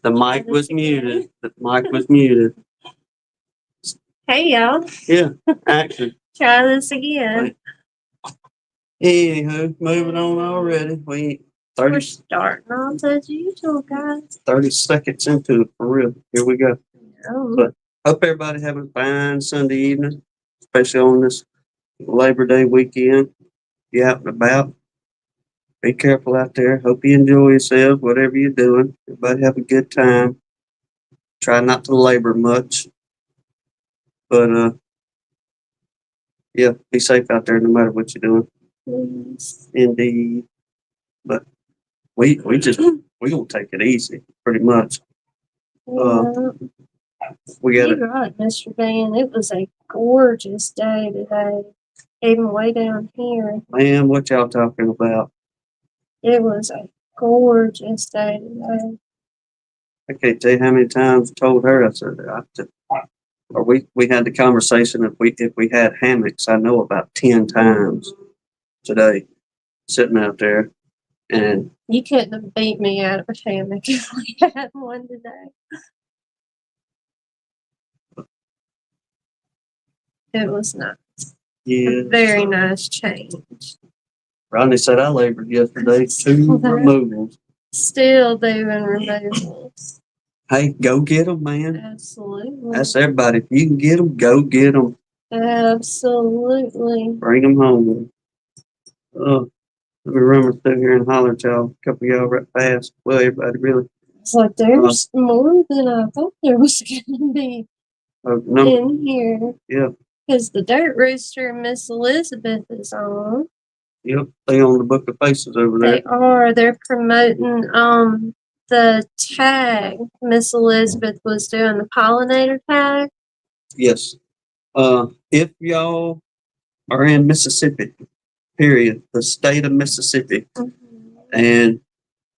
The mic was muted. The mic was muted. Hey, y'all. Yeah, action. Try this again. Anywho, moving on already. We ain't We're 30, starting off as usual, guys. 30 seconds into it for real. Here we go. Oh, But hope everybody having a fine Sunday evening, especially on this Labor Day weekend. You out and about. Be careful out there. Hope you enjoy yourselves, whatever you're doing. Everybody have a good time. Try not to labor much. But yeah, be safe out there no matter what you're doing. please. Indeed. But we just we gonna take it easy, pretty much. Yeah, We got you're it. right, Mr. Dan. It was a gorgeous day today. Even way down here, Man, what y'all talking about? it was a gorgeous day today. I can't tell you how many times I told her. I said, or we had the conversation if we had hammocks. I know about 10 times today, sitting out there, and You couldn't have beat me out of a hammock if we had one today. It was nice. yeah. A very nice change. Rodney said I labored yesterday, 2 removals. Still doing removals. Hey, go get them, man. Absolutely. That's everybody. If you can get them, go get them. Absolutely. Bring them home. Let me run through here and holler at y'all. A couple of y'all right fast. Well, everybody really. It's like there's more than I thought there was going to be in here. Yeah. Because the Dirt Rooster and Miss Elizabeth is on. Yep. They on the Book of Faces over there. They are. They're promoting the tag. Miss Elizabeth was doing the pollinator tag. Yes. If y'all are in Mississippi, period, the state of Mississippi, and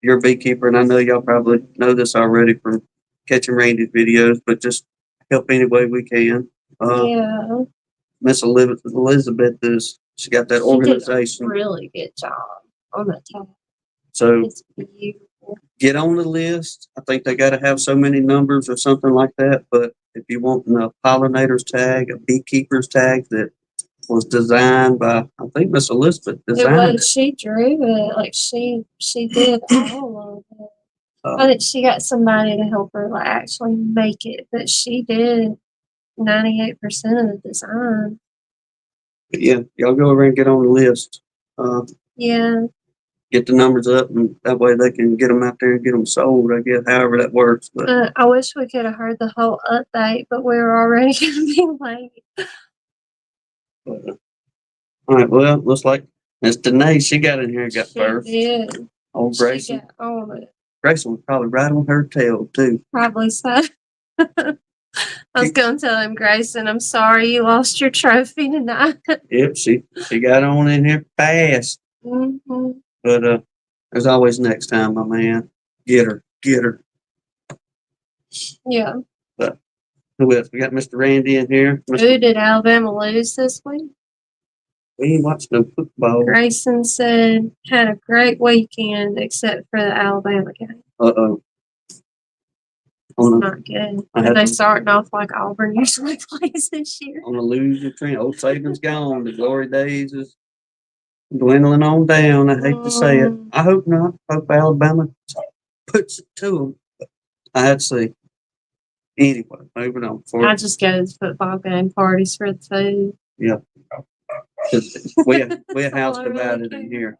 you're a beekeeper, and I know y'all probably know this already from catching Randy's videos, but just help any way we can. Yeah. Miss Elizabeth she got that organization. Did a really good job on that tag. So It's beautiful. get on the list. I think they got to have so many numbers or something like that. But if you want a pollinators tag, a beekeepers tag that was designed by, I think Miss Elizabeth designed it. She drew it. Like she did all of it. I think she got somebody to help her like actually make it, but she did 98% of the design. But yeah, y'all go over and get on the list. Yeah. Get the numbers up, and that way they can get them out there and get them sold. I guess however that works. But I wish we could have heard the whole update, but we were already going to be late. All right. Well, looks like Miss Danae, she got in here and got first. Did. Old Grayson. She got on it. Grayson was probably right on her tail too. Probably so. I was going to tell him, Grayson, I'm sorry you lost your trophy tonight. Yep, she got on in here fast. Mm-hmm. But there's always next time, my man. Get her. Yeah. But who else? We got Mr. Randy in here. Who did Alabama lose this week? We ain't watched no football. Grayson said had a great weekend except for the Alabama game. Uh-oh. It's not good. Are they starting off like Auburn usually plays this year? On a losing trend. Old Saban's gone. The glory days is dwindling on down. I hate to say it. I hope not. Hope Alabama puts it to them. I had to see. Anyway, moving on. I just go to football game parties for the food. Yeah. We housed about it in here.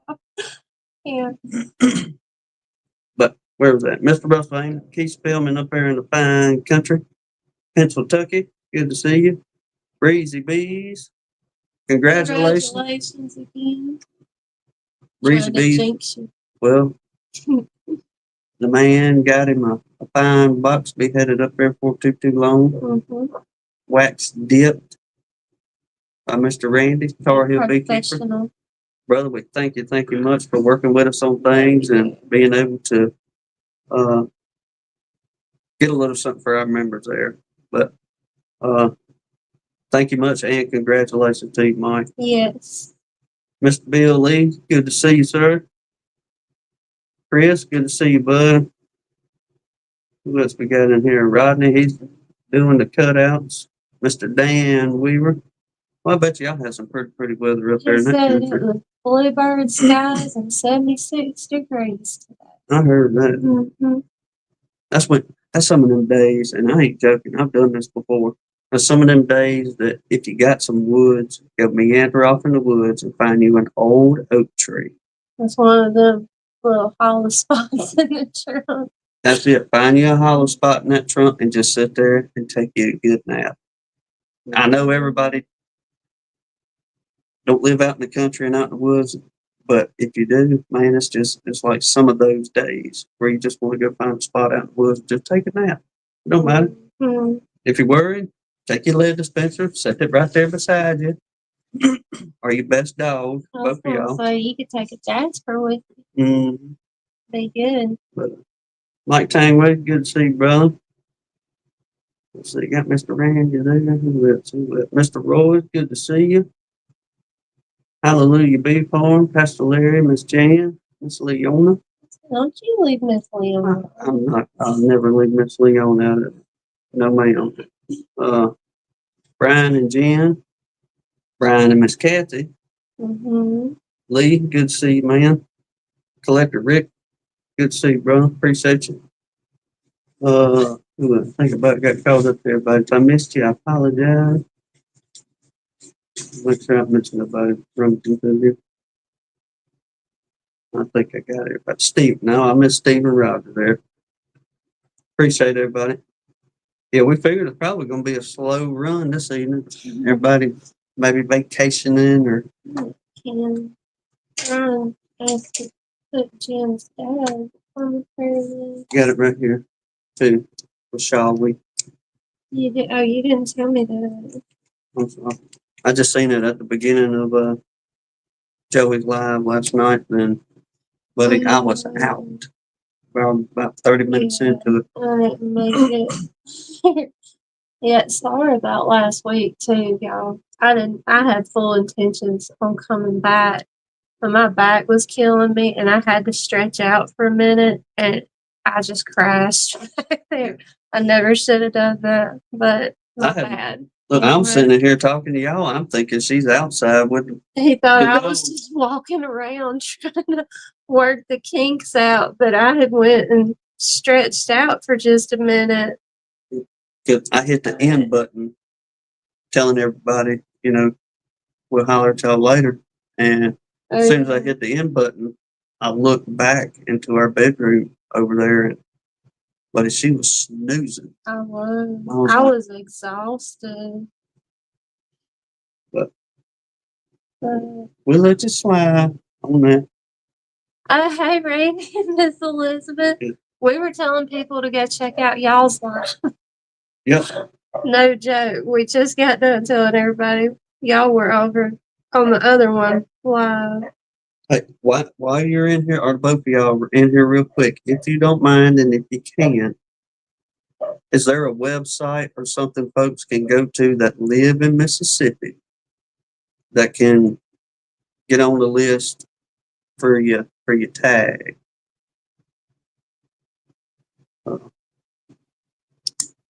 Yeah. But where was that? Mr. Russell keeps filming up there in the fine country, Pennsylvania. Good to see you. Breezy Bees. Congratulations again. Breezy Bees. Well, the man got him a fine box to be headed up there for too long. Mm-hmm. Wax dipped by Mr. Randy, Tar Heel Beekeeper. Brother, we thank you much for working with us on things and being able to get a little something for our members there. But thank you much and congratulations to you, Mike. Yes. Mr. Bill Lee, good to see you, sir. Chris, good to see you, bud. Who else we got in here? Rodney, he's doing the cutouts. Mr. Dan Weaver. Well, I bet y'all have some pretty weather up there He in that said it country. was bluebird skies and 76 degrees today. I heard that. Mm-hmm. That's some of them days, and I ain't joking. I've done this before. There's some of them days that if you got some woods, go meander off in the woods and find you an old oak tree. That's one of them little hollow spots in the trunk. That's it. Find you a hollow spot in that trunk and just sit there and take you a good nap. I know everybody don't live out in the country and out in the woods, but if you do, man, it's like some of those days where you just want to go find a spot out in the woods and just take a nap. It don't matter. Mm-hmm. If you're worried, take your lead dispenser, set it right there beside you, or your best dog, both of y'all. So you could take a Jasper with you. Mm-hmm. Be good. But Mike Tangway, good to see you, brother. Let's see, got Mr. Randy there. Who else? Mr. Roy, good to see you. Hallelujah Bee Farm, Pastor Larry, Miss Jan, Miss Leona. Don't you leave Miss Leona. I'm not. I'll never leave Miss Leona out of it. No, ma'am. Brian and Jen, Brian and Miss Kathy. Mm-hmm. Lee, good to see you, man. Collector Rick, good to see you, brother. Appreciate you. Who I think about got called up there, but if I missed you, I apologize. Make sure I mentioned nobody from here. I think I got it. But Steve, no, I missed Stephen Roger there. Appreciate everybody. Yeah, we figured it's probably going to be a slow run this evening. Everybody maybe vacationing or. Can ask to put Jen's dad on the prayer list. Got it right here, too. Shall we? You did, oh, you didn't tell me that. I'm sorry. I just seen it at the beginning of Joey's live last night, and buddy, I was out about 30 minutes into it. I didn't make it. Yeah, sorry about last week too, y'all. I had full intentions on coming back, but my back was killing me and I had to stretch out for a minute and I just crashed back there. I never should have done that, but my bad. Look, I'm sitting here talking to y'all. I'm thinking she's outside with. He thought I was just walking around trying to work the kinks out, but I had went and stretched out for just a minute. I hit the end button, telling everybody, we'll holler at y'all later. And as soon as I hit the end button, I looked back into our bedroom over there, and but she was snoozing. I was exhausted. But we'll let you slide on that. Hey, Randy and Miss Elizabeth. Yeah. We were telling people to go check out y'all's live. Yep. No joke. We just got done telling everybody y'all were over on the other one live. Hey, while you're in here, or both of y'all are in here real quick, if you don't mind and if you can, is there a website or something folks can go to that live in Mississippi that can get on the list for your tag?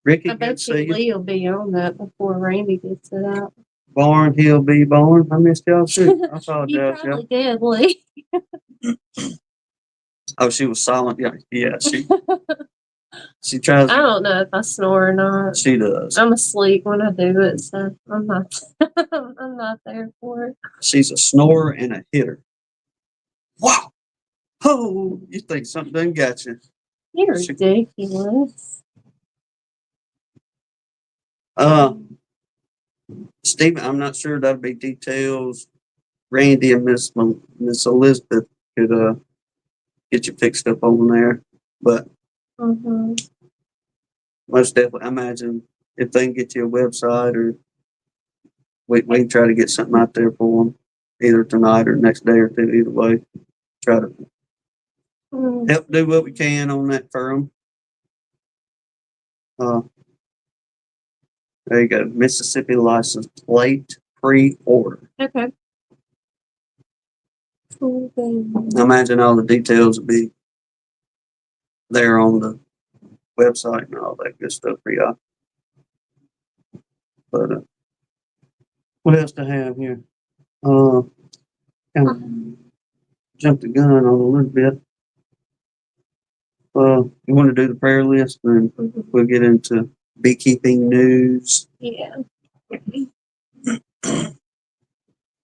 Ricky, I bet you Lee will be on that before Randy gets it out. Barn, he'll be born. I missed y'all too. I apologize. You probably did, Lee. Oh, she was silent. Yeah. She tries. I don't know if I snore or not. She does. I'm asleep when I do it, so I'm not. I'm not there for it. She's a snorer and a hitter. Wow. Oh, you think something done got you? You're ridiculous. Stephen, I'm not sure that'd be details. Randy and Miss Elizabeth could get you fixed up on there, but most definitely, I imagine if they can get you a website, or we can try to get something out there for them either tonight or next day or two. Either way, try to help do what we can on that for them. There you go. Mississippi license plate pre-order. Okay. Cool thing. I imagine all the details will be there on the website and all that good stuff for y'all. But what else to have here? Kind of jumped the gun on a little bit. You want to do the prayer list, then we'll get into beekeeping news. Yeah.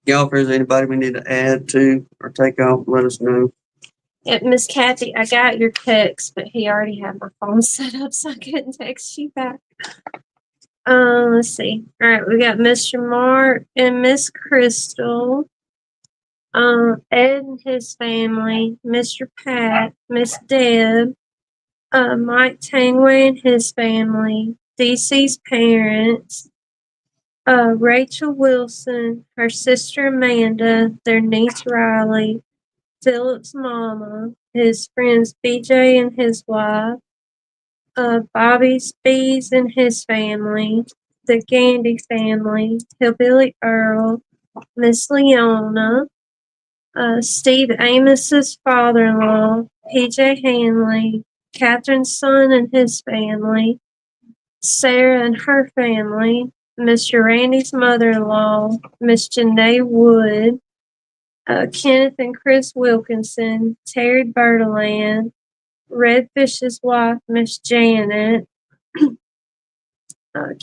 Y'all, if there's anybody we need to add to or take off, let us know. Yeah, Miss Kathy, I got your text, but he already had my phone set up, so I couldn't text you back. Let's see. All right, we got Mr. Mark and Miss Crystal. Ed and his family, Mr. Pat, Miss Deb, Mike Tangway and his family, DC's parents, Rachel Wilson, her sister Amanda, their niece Riley, Philip's mama, his friends BJ and his wife, Bobby Spees and his family, the Gandy family, Hillbilly Earl, Miss Leona, Steve Amos's father-in-law, PJ Hanley, Catherine's son and his family, Sarah and her family, Mr. Randy's mother-in-law, Miss Janae Wood, Kenneth and Chris Wilkinson, Terry Bertaland, Redfish's wife, Miss Janet,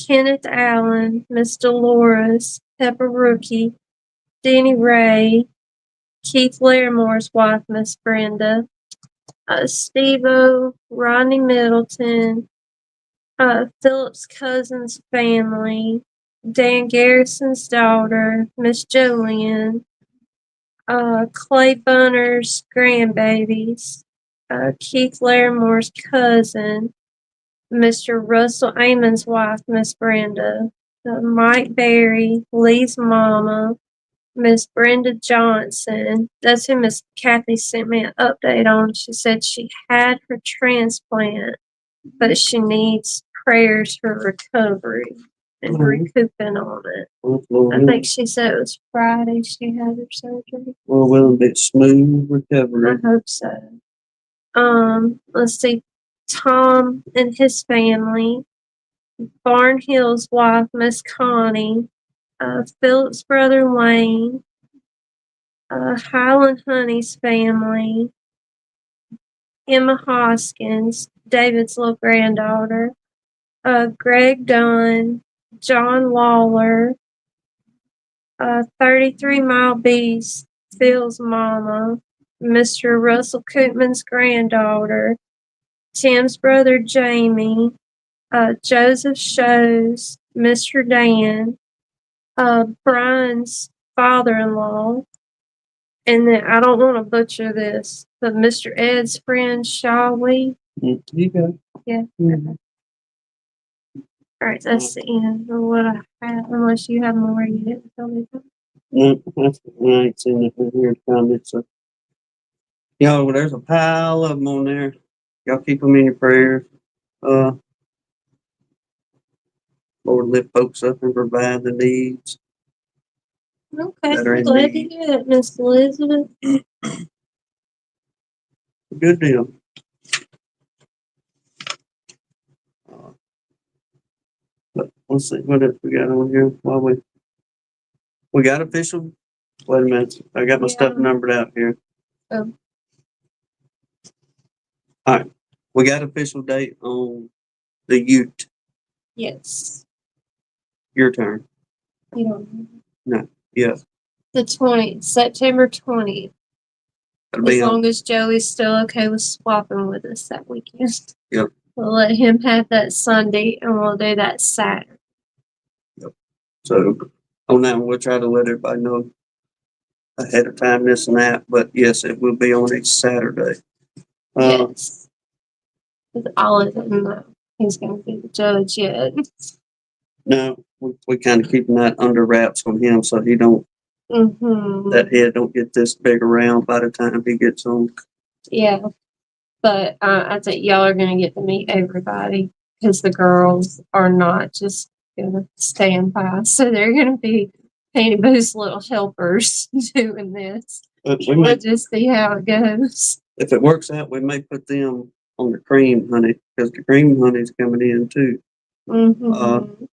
Kenneth Allen, Miss Dolores, Pepper Rookie, Denny Ray, Keith Laramore's wife, Miss Brenda, Steve-O, Rodney Middleton, Philip's cousin's family, Dan Garrison's daughter, Miss Jolene, Clay Bunner's grandbabies, Keith Laramore's cousin, Mr. Russell Amon's wife, Miss Brenda, Mike Berry, Lee's mama, Miss Brenda Johnson. That's who Miss Kathy sent me an update on. She said she had her transplant, but she needs prayers for recovery and recouping on it. I think she said it was Friday she had her surgery. Well, will be smooth recovery. I hope so. Let's see. Tom and his family, Barnhill's wife, Miss Connie, Philip's brother Wayne, Highland Honey's family, Emma Hoskins, David's little granddaughter, Greg Dunn, John Lawler, 33 Mile Beast, Phil's mama, Mr. Russell Koopman's granddaughter, Tim's brother Jamie, Joseph Shows, Mr. Dan, Brian's father-in-law, and then I don't want to butcher this, but Mr. Ed's friend Shawee. You go. Yeah. Mm-hmm. All right, that's the end of what I have, unless you have more you didn't tell me about. No, I ain't seen nothing here in comments. So. Y'all, there's a pile of them on there. Y'all keep them in your prayers. Lord, lift folks up and provide the needs. Okay, I'm glad to hear that, Miss Elizabeth. Good deal. But let's see what else we got on here. While we got official. Wait a minute, I got my stuff numbered out here. Oh. All right, we got official date on the U.O.H.T. Yes. Your turn. You don't know. No. Yes. The 20th, September 20th. As long as Joey's still okay with swapping with us that weekend. Yep. We'll let him have that Sunday and we'll do that Saturday. Yep. So on that one, we'll try to let everybody know ahead of time this and that. But yes, it will be on a Saturday. Yes. I'll let him know he's going to be the judge yet. No, we kind of keeping that under wraps on him so he don't, that head don't get this big around by the time he gets on. Yeah. But I think y'all are going to get to meet everybody because the girls are not just going to stand by. So they're going to be Painty Boo's little helpers doing this. We'll just see how it goes. If it works out, we may put them on the cream honey because the cream honey's coming in too. Mm-hmm.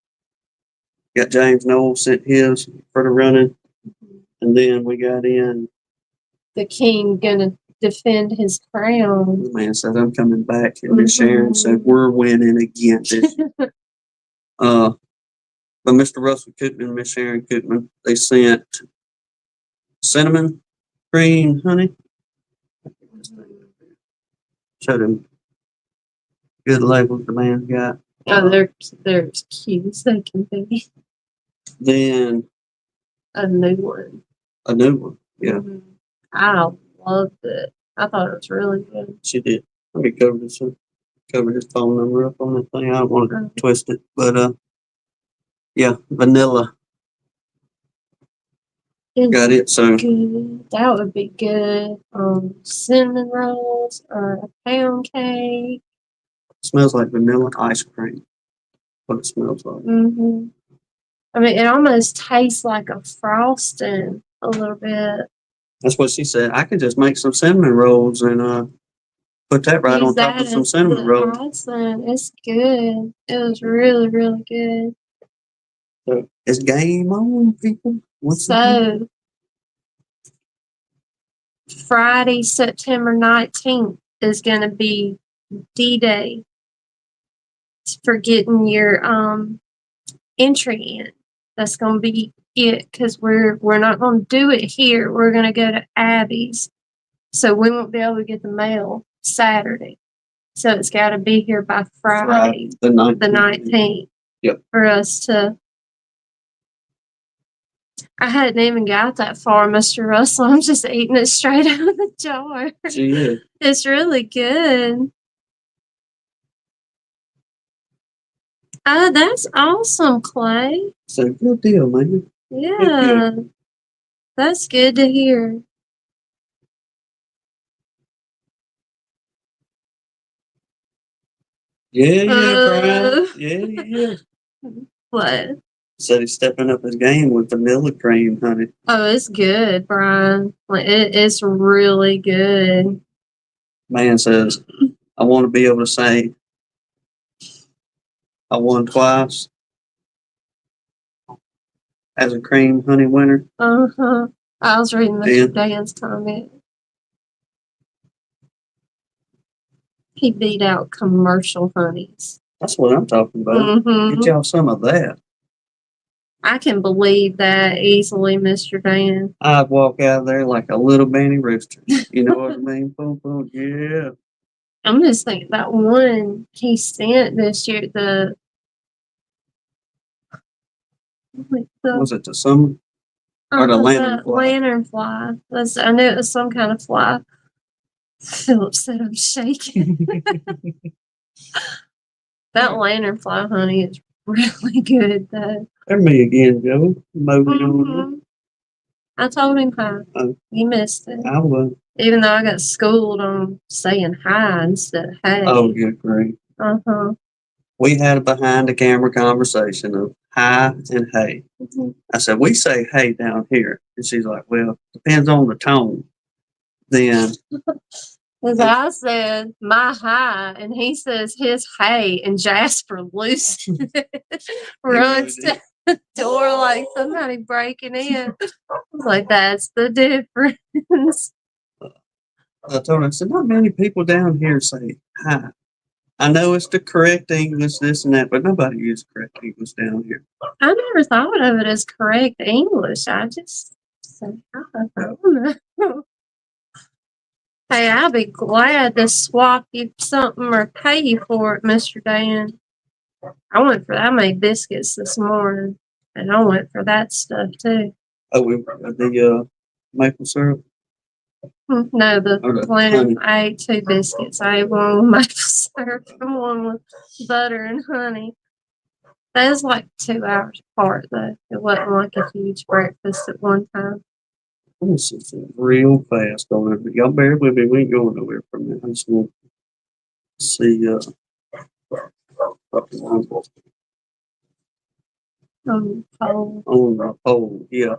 Got James Noel sent his for the running, and then we got in. The king gonna defend his crown. The man said, "I'm coming back," and Miss Sharon said, "We're winning again." But Mr. Russell Cookman and Miss Sharon Cookman, they sent cinnamon cream honey. Showed him good labels the man's got. Oh, they're as cute as they can be. Then A new one. a new one. Yeah, I loved it. I thought it was really good. she did. Let me cover this up. Cover his phone number up on that thing. I don't want to twist it, but yeah, vanilla. Got it. So good. That would be good. Cinnamon rolls or a pound cake. smells like vanilla ice cream. What it smells like. I mean, it almost tastes like a frosting a little bit. That's what she said. I could just make some cinnamon rolls and put that right on top of some cinnamon rolls. Awesome. It's good. It was really, really good. So it's game on, people. So Friday, September 19th is going to be D-Day for getting your entry in. That's going to be it because we're not going to do it here. We're going to go to Abby's, so we won't be able to get the mail Saturday. So it's got to be here by Friday, the 19th. Yep. For us to. I hadn't even got that far, Mr. Russell. I'm just eating it straight out of the jar. She is. It's really good. That's awesome, Clay. So good deal, man. Yeah. That's good to hear. Yeah, Brian. Yeah. What? Said he's stepping up his game with vanilla cream, honey. Oh, it's good, Brian. Like it's really good. Man says, I want to be able to say I won twice as a cream honey winner. I was reading Mr. Dan's comment. He beat out commercial honeys. That's what I'm talking about. Get y'all some of that. I can believe that easily, Mr. Dan. I'd walk out there like a little Benny Rooster. You know what I mean? Boom, boom, yeah. I'm just thinking about one he sent this year. Was it the summer? Or the lantern fly? Lantern fly. I knew it was some kind of fly. Philip said I'm shaking. That lantern fly honey is really good, though. There's me again, Joe. On. I told him hi. He missed it. I was. Even though I got schooled on saying hi instead of hey. Oh, good grief. We had a behind the camera conversation of hi and hey. I said, we say hey down here. And she's like, well, depends on the tone. Then. As I said, my hi, and he says his hey, and Jasper loosened it, runs to the door like somebody breaking in. I was like, that's the difference. I told her, I said, not many people down here say hi. I know it's the correct English, this and that, but nobody uses correct English down here. I never thought of it as correct English. I just said hi. I don't know. Hey, I'll be glad to swap you something or pay you for it, Mr. Dan. I made biscuits this morning, and I went for that stuff too. Oh, the maple syrup? No, the blended. I ate 2 biscuits. I ate one with maple syrup and one with butter and honey. That was like 2 hours apart, though. It wasn't like a huge breakfast at one time. This is real fast on it. Y'all bear with me. We ain't going nowhere from that. I just want to see. On the pole. On the pole, yeah.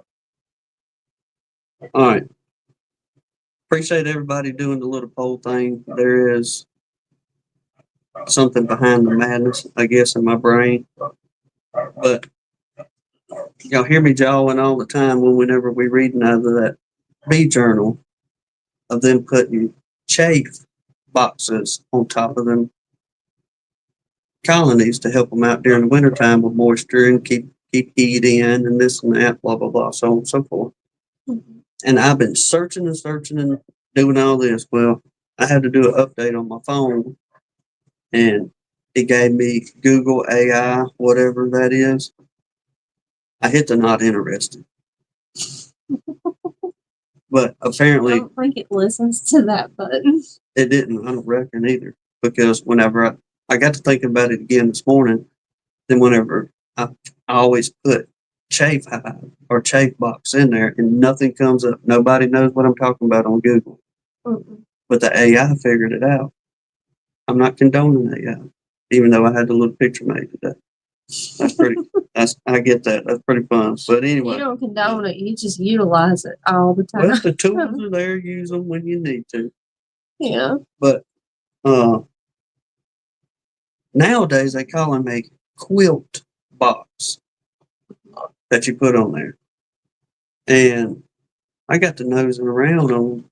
All right. Appreciate everybody doing the little poll thing. There is something behind the madness, I guess, in my brain. But y'all hear me jawing all the time whenever we reading out of that bee journal of them putting chafe boxes on top of them colonies to help them out during the wintertime with moisture and keep heat in and this and that, blah blah blah, so on and so forth. Mhm. And I've been searching and searching and doing all this. Well, I had to do an update on my phone, and it gave me Google AI, whatever that is. I hit the not interested, but I apparently don't think it listens to that button. it didn't. I don't reckon either, because whenever I got to thinking about it again this morning, then whenever I always put chafe hive or chafe box in there and nothing comes up. Nobody knows what I'm talking about on Google, Mm-mm. but the AI figured it out. I'm not condoning AI, even though I had the little picture made today. That's pretty. I get that. That's pretty fun. But You anyway, don't condone it, you just utilize it all the well, time. the tools are there. Use them when you need to. Yeah. But uh, nowadays they call them a quilt box that you put on there, and I got to nosing around on.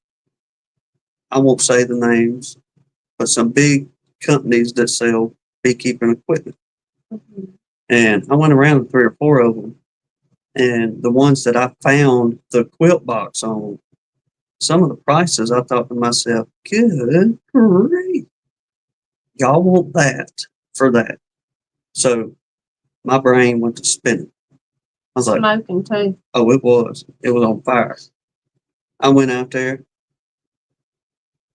I won't say the names, but some big companies that sell beekeeping equipment. Mhm. And I went around with three or four of them, and the ones that I found the quilt box on, some of the prices, I thought to myself, good grief, y'all want that for that. So my brain went to spinning. I was like, Smoking too. oh, it was. It was on fire. I went out there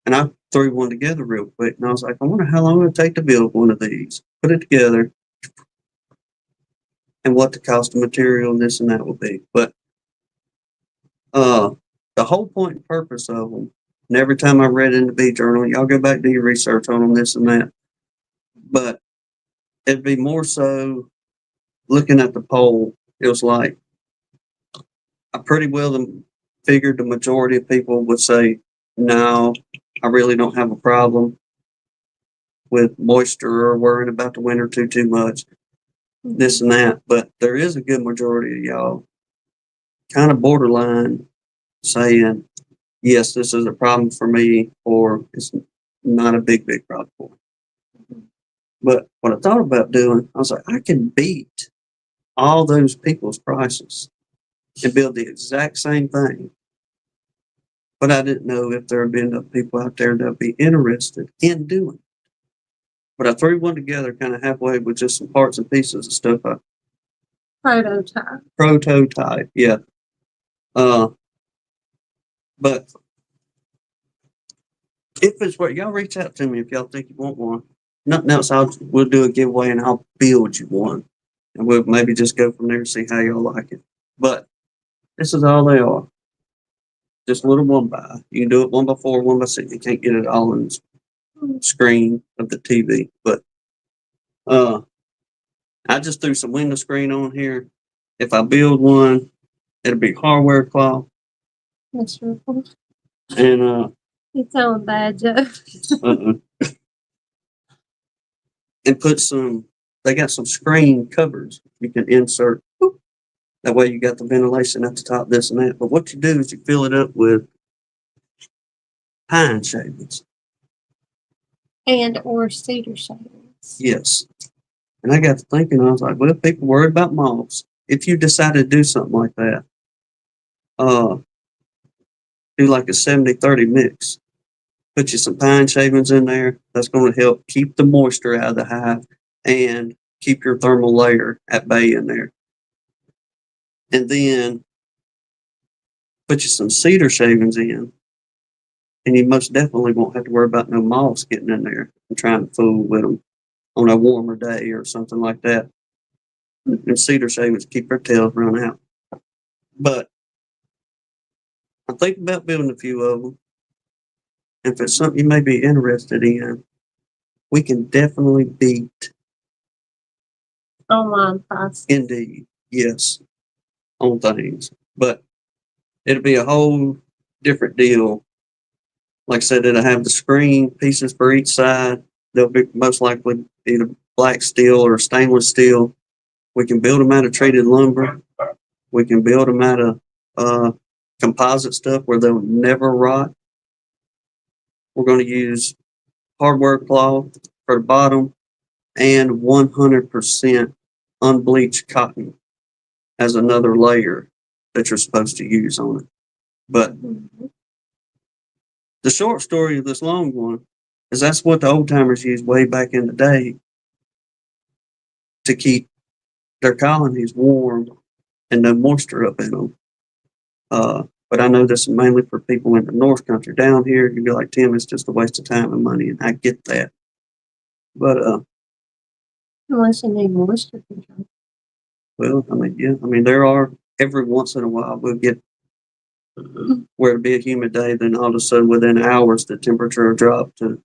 and I threw one together real quick. And I was like, I wonder how long it'll take to build one of these. Put it together and what the cost of material and this and that will be. But uh, the whole point and purpose of them, and every time I read in the Bee Journal, y'all go back, do your research on them, this and that. But it'd be more so looking at the poll. It was like I pretty well figured the majority of people would say, no, I really don't have a problem with moisture or worrying about the winter too much, this and that. But there is a good majority of y'all kind of borderline saying, yes, this is a problem for me, or it's not a big problem for me. But what I thought about doing, I was like, I can beat all those people's prices and build the exact same thing. But I didn't know if there would be enough people out there that would be interested in doing it. But I threw one together kind of halfway with just some parts and pieces of stuff. Prototype, yeah. Uh, but if it's what y'all reach out to me if y'all think you want one. Nothing else, we'll do a giveaway and I'll build you one. And we'll maybe just go from there and see how y'all like it. But this is all they are. Just a little one by. You can do it 1x4, 1x6. You can't get it all on the screen of the TV. But uh, I just threw some window screen on here. If I build one, it'll be hardware cloth. That's real cool. And You telling bad jokes. and put some. They got some screen covers you can insert. That way you got the ventilation at the top, this and that. But what you do is you fill it up with pine shavings. And or cedar shavings. Yes. And I got to thinking, I was like, well, people worry about moths. If you decide to do something like that, uh, do like a 70-30 mix. Put you some pine shavings in there. That's going to help keep the moisture out of the hive and keep your thermal layer at bay in there. And then put you some cedar shavings in, and you most definitely won't have to worry about no moths getting in there and trying to fool with them on a warmer day or something like that. And cedar shavings keep their tails run out. But I'm thinking about building a few of them. If it's something you may be interested in, we can definitely beat. Online price. Indeed, yes, on things. But it'll be a whole different deal. Like I said, it'll have the screen pieces for each side. They'll be most likely either black steel or stainless steel. We can build them out of treated lumber. We can build them out of composite stuff where they'll never rot. We're going to use hardware cloth for the bottom and 100% unbleached cotton as another layer that you're supposed to use on it. But the short story of this long one is that's what the old timers used way back in the day to keep their colonies warm and no moisture up in them. But I know this is mainly for people in the North Country. Down here, you'd be like, Tim, it's just a waste of time and money, and I get that. But Unless you need moisture control. well, I mean, yeah, I mean there are every once in a while we'll get where it'll be a humid day, then all of a sudden within hours the temperature will drop to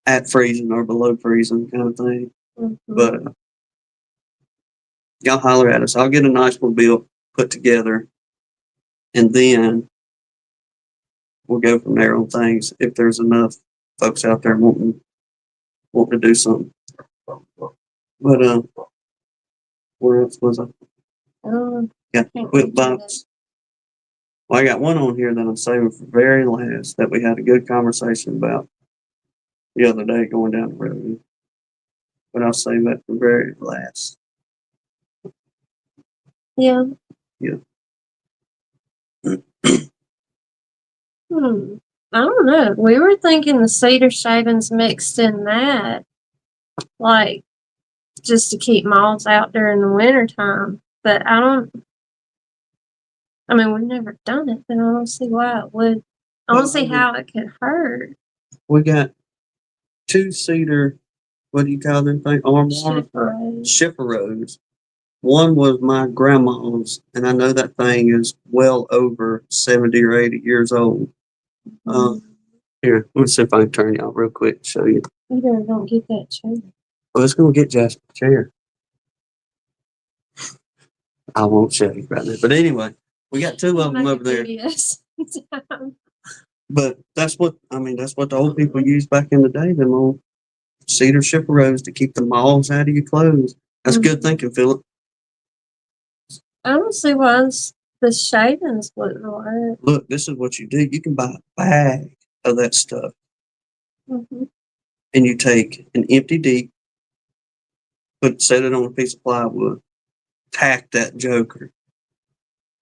at freezing or below freezing kind of thing. But y'all holler at us. I'll get a nice one built, put together, and then we'll go from there on things if there's enough folks out there wanting to do something. But where else was I? Got the quilt box. Well, I got one on here that I'm saving for very last that we had a good conversation about the other day going down the road. But I'll save that for very last. Yeah. Yeah. I don't know. We were thinking the cedar shavings mixed in that, like, just to keep moths out during the wintertime. But we've never done it, but I don't see why it would. I don't see how it could hurt. We got 2 cedar, what do you call them thing? Chipperos. One was my grandma's, and I know that thing is well over 70 or 80 years old. Here, let's see if I can turn y'all real quick to show you. You better don't get that chair. Well, it's going to get Jasper's chair. I won't show you right now. But anyway, we got 2 of them over there. But that's what the old people used back in the day, them old cedar chipperos to keep the moths out of your clothes. That's good thinking, Philip. I don't see why the shavings wouldn't work. Look, this is what you do. You can buy a bag of that stuff. And you take an empty deep, set it on a piece of plywood, pack that joker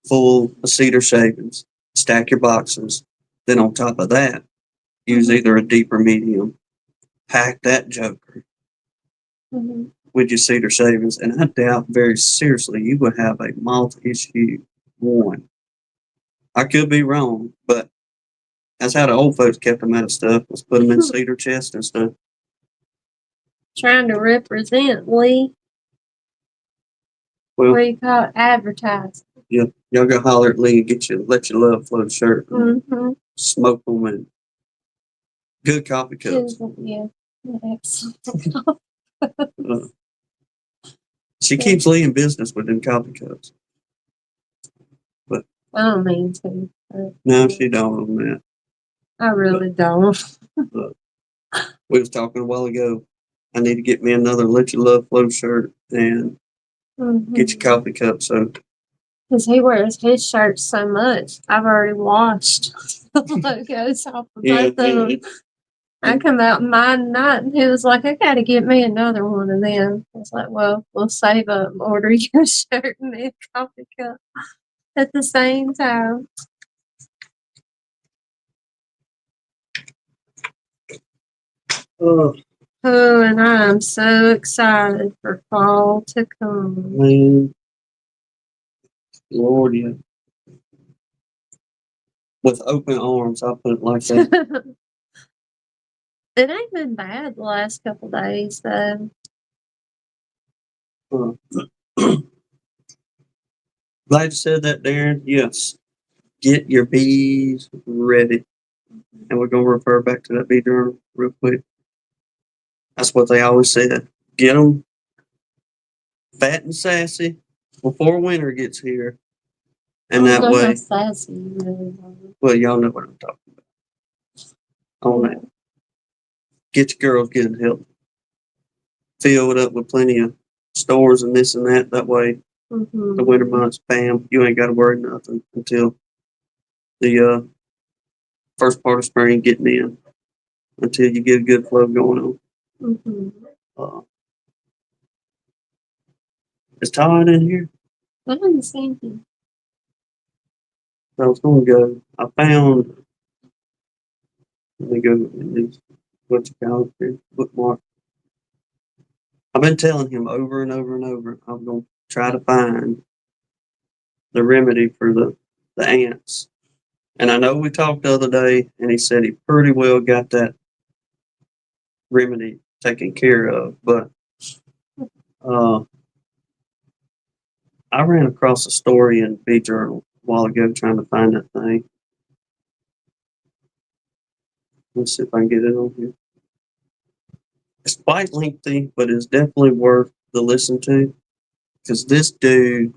full of cedar shavings, stack your boxes. Then on top of that, use either a deep or medium, pack that joker with your cedar shavings, and I doubt very seriously you would have a moth issue one. I could be wrong, but that's how the old folks kept them out of stuff, was put them in cedar chests and stuff. Trying to represent, Lee. Well, what do you call it? Advertising. Yeah, y'all go holler at Lee and let your love flow shirt. Smoke them and good coffee cups. Yeah, excellent. She keeps Lee in business with them coffee cups. But I don't mean to. No, she don't on that. I really don't. We was talking a while ago. I need to get me another Let Your Love Flow shirt and get your coffee cup soaked. Because he wears his shirts so much. I've already washed the logos off of both of them. I come out in mine tonight, and he was like, I got to get me another one of them. I was like, well, we'll save up and order you a shirt and me a coffee cup at the same time. Oh, and I am so excited for fall to come. Man, Lord, yeah. With open arms, I'll put it like that. It ain't been bad the last couple days, though. Glad you said that, Darren. Yes. Get your bees ready. And we're going to refer back to that bee journal real quick. That's what they always said. Get them fat and sassy before winter gets here. And that way. How sassy you really are. Well, y'all know what I'm talking about. On that. get your girls getting help. Fill it up with plenty of stores and this and that. That way, Mm-hmm. the winter months, bam, you ain't got to worry nothing until the first part of spring getting in. Until you get a good flow going on. Mm-hmm. Is Todd in here? I haven't seen him. I was going to go. I found. Let me go in these. What you call it here? Bookmark. I've been telling him over and over and over. I'm going to try to find the remedy for the ants. And I know we talked the other day, and he said he pretty well got that remedy taken care of. But I ran across a story in Bee Journal a while ago trying to find that thing. Let's see if I can get it on here. It's quite lengthy, but it's definitely worth the listen to because this dude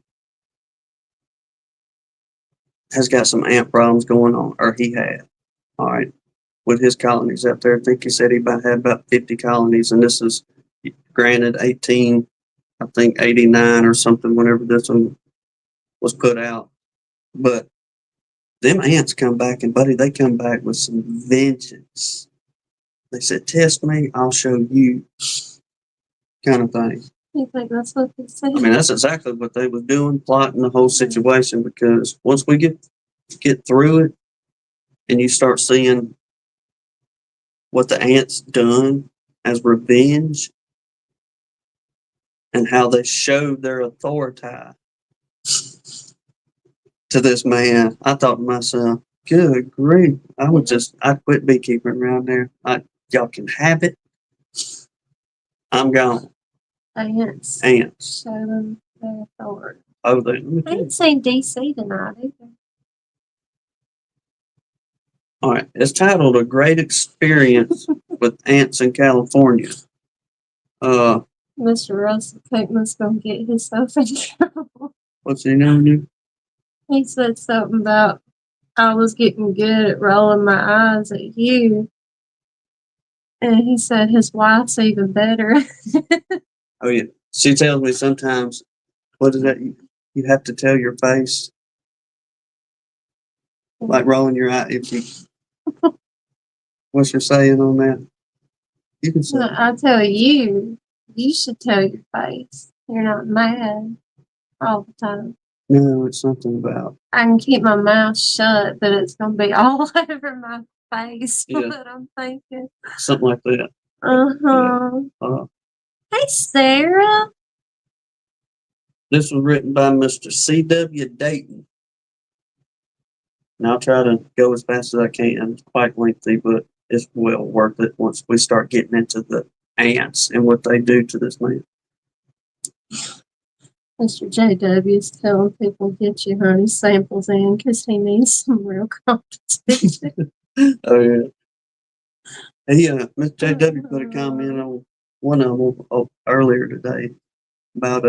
has got some ant problems going on, or he had. All right, with his colonies out there, I think he said he had about 50 colonies, and this is granted 18, I think 89 or something. Whenever this one was put out, but them ants come back, and buddy, they come back with some vengeance. They said, "Test me, I'll show you," kind of thing. You think that's what they say? I mean, that's exactly what they was doing, plotting the whole situation. Because once we get through it, and you start seeing what the ants done as revenge, and how they showed their authority to this man, I thought to myself, "Good grief! I'd quit beekeeping around there. Y'all can have it. I'm gone." Ants. Ants. Show them their authority. Oh, they. I ain't seen DC tonight either. All right. It's titled "A Great Experience with Ants in California." Mr. Russell Cookman's gonna get himself in trouble. What's he doing? He said something about I was getting good at rolling my eyes at you. And he said his wife's even better. Oh yeah. She tells me sometimes, what is that? You have to tell your face, like rolling your eye. If you, what's your saying on that? You can say. I tell you, you should tell your face. You're not mad all the time. No, it's something about. I can keep my mouth shut, but it's gonna be all over my face. Yeah. What I'm thinking. Something like that. Uh-huh. Hey, Sarah. This was written by Mr. C.W. Dayton. And I'll try to go as fast as I can. It's quite lengthy, but it's well worth it once we start getting into the ants and what they do to this man. Mr. JW is telling people get your honey samples in because he needs some real competition. Oh yeah. Mr. JW put a comment on one of them earlier today about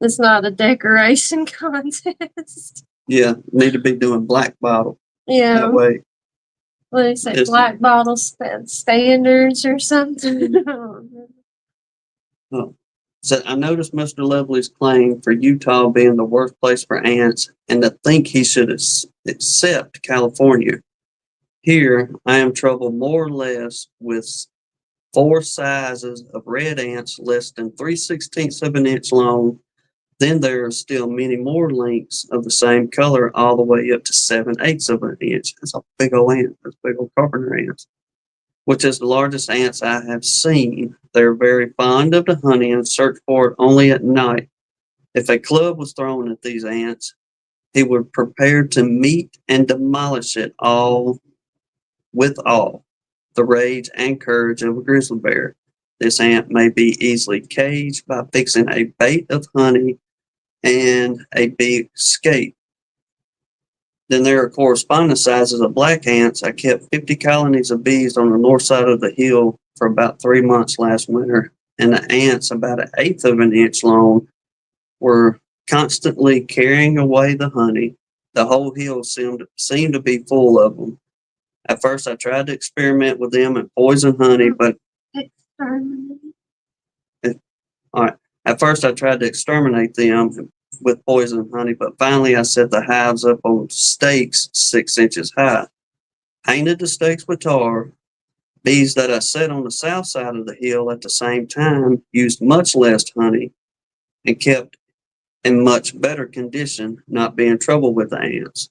It's not a decoration contest. Yeah, need to be doing black bottle. Yeah. That way. What do you say? Black bottle standards or something? So I noticed Mr. Lovely's claim for Utah being the worst place for ants and to think he should accept California. Here, I am troubled more or less with 4 sizes of red ants less than 3/16 of an inch long. Then there are still many more lengths of the same color all the way up to 7/8 of an inch. That's a big old ant. That's big old carpenter ants, which is the largest ants I have seen. They're very fond of the honey and search for it only at night. If a club was thrown at these ants, he would prepare to meet and demolish it all with the rage and courage of a grizzly bear. This ant may be easily caged by fixing a bait of honey and a bee escape. Then there are corresponding sizes of black ants. I kept 50 colonies of bees on the north side of the hill for about 3 months last winter, and the ants, about 1/8 of an inch long, were constantly carrying away the honey. The whole hill seemed to be full of them. At first, I tried to experiment with them and poison honey, but Exterminate. all right. At first, I tried to exterminate them with poison honey, but finally, I set the hives up on stakes 6 inches high, painted the stakes with tar. Bees that I set on the south side of the hill at the same time used much less honey and kept in much better condition, not being trouble with the ants.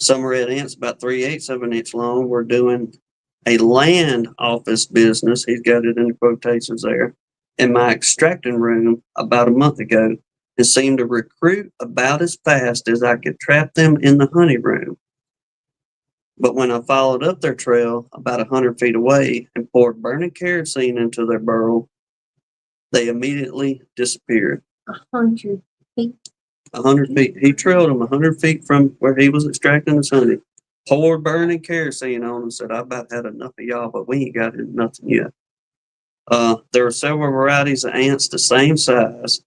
Some red ants, about 3/8 of an inch long, were doing a land office business. He's got it in the quotations there in my extracting room about a month ago and seemed to recruit about as fast as I could trap them in the honey room. But when I followed up their trail about 100 feet away and poured burning kerosene into their burrow, they immediately disappeared. 100 feet. 100 feet. He trailed them 100 feet from where he was extracting his honey. Poured burning kerosene on them and said, I about had enough of y'all, but we ain't got nothing yet. There are several varieties of ants the same size.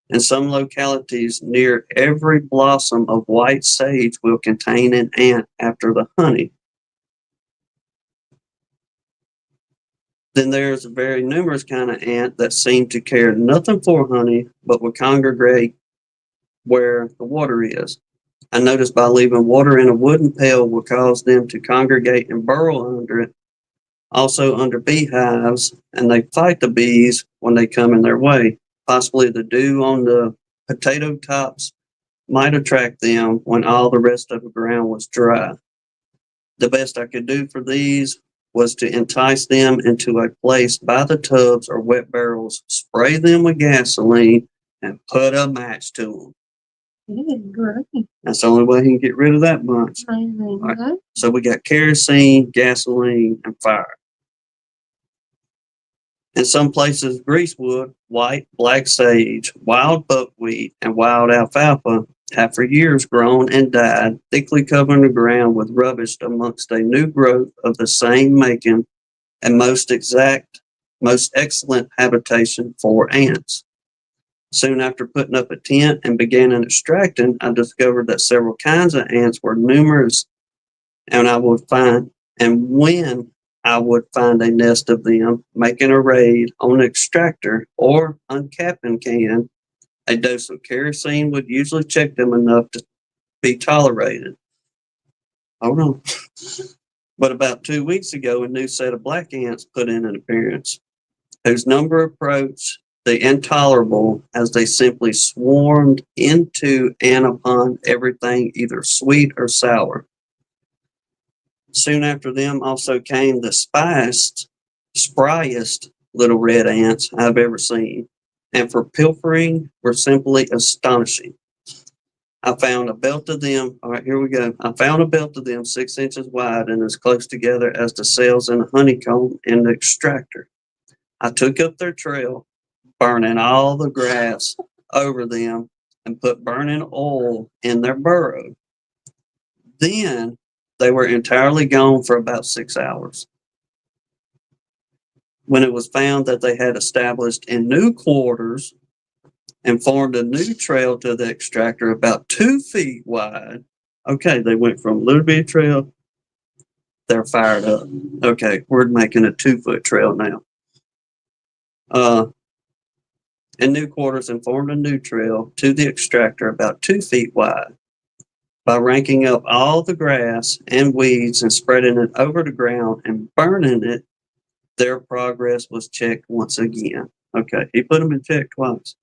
In some localities, near every blossom of white sage will contain an ant after the honey. Then there's a very numerous kind of ant that seem to care nothing for honey, but will congregate where the water is. I noticed by leaving water in a wooden pail will cause them to congregate and burrow under it, also under beehives, and they fight the bees when they come in their way. Possibly the dew on the potato tops might attract them when all the rest of the ground was dry. The best I could do for these was to entice them into a place by the tubs or wet barrels, spray them with gasoline, and put a match to them. Great. That's the only way he can get rid of that bunch. Right. So we got kerosene, gasoline, and fire. In some places, greasewood, white, black sage, wild buckwheat, and wild alfalfa have for years grown and died, thickly covering the ground with rubbish amongst a new growth of the same making and most excellent habitation for ants. Soon after putting up a tent and beginning extracting, I discovered that several kinds of ants were numerous, and when I would find a nest of them, making a raid on an extractor or uncapping can, a dose of kerosene would usually check them enough to be tolerated. Hold on. But about 2 weeks ago, a new set of black ants put in an appearance, whose number approached the intolerable as they simply swarmed into and upon everything either sweet or sour. Soon after them also came the spryest little red ants I've ever seen, and for pilfering were simply astonishing. I found a belt of them. All right, here we go. I found a belt of them 6 inches wide and as close together as the cells in a honeycomb in the extractor. I took up their trail, burning all the grass over them and put burning oil in their burrow. Then they were entirely gone for about 6 hours. When it was found that they had established in new quarters and formed a new trail to the extractor about 2 feet wide. Okay, they went from a little bit trail, they're fired up. Okay, we're making a 2-foot trail now. In new quarters and formed a new trail to the extractor about 2 feet wide. By ranking up all the grass and weeds and spreading it over the ground and burning it, their progress was checked once again. Okay, he put them in check twice.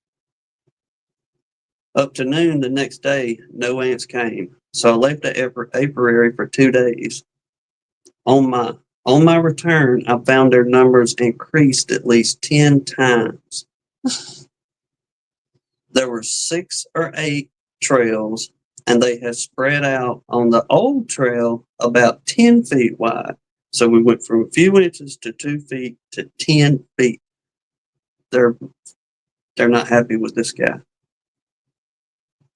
Up to noon the next day, no ants came, so I left the apiary for 2 days. On my return, I found their numbers increased at least 10 times. There were 6 or 8 trails, and they had spread out on the old trail about 10 feet wide. So we went from a few inches to 2 feet to 10 feet. They're not happy with this guy.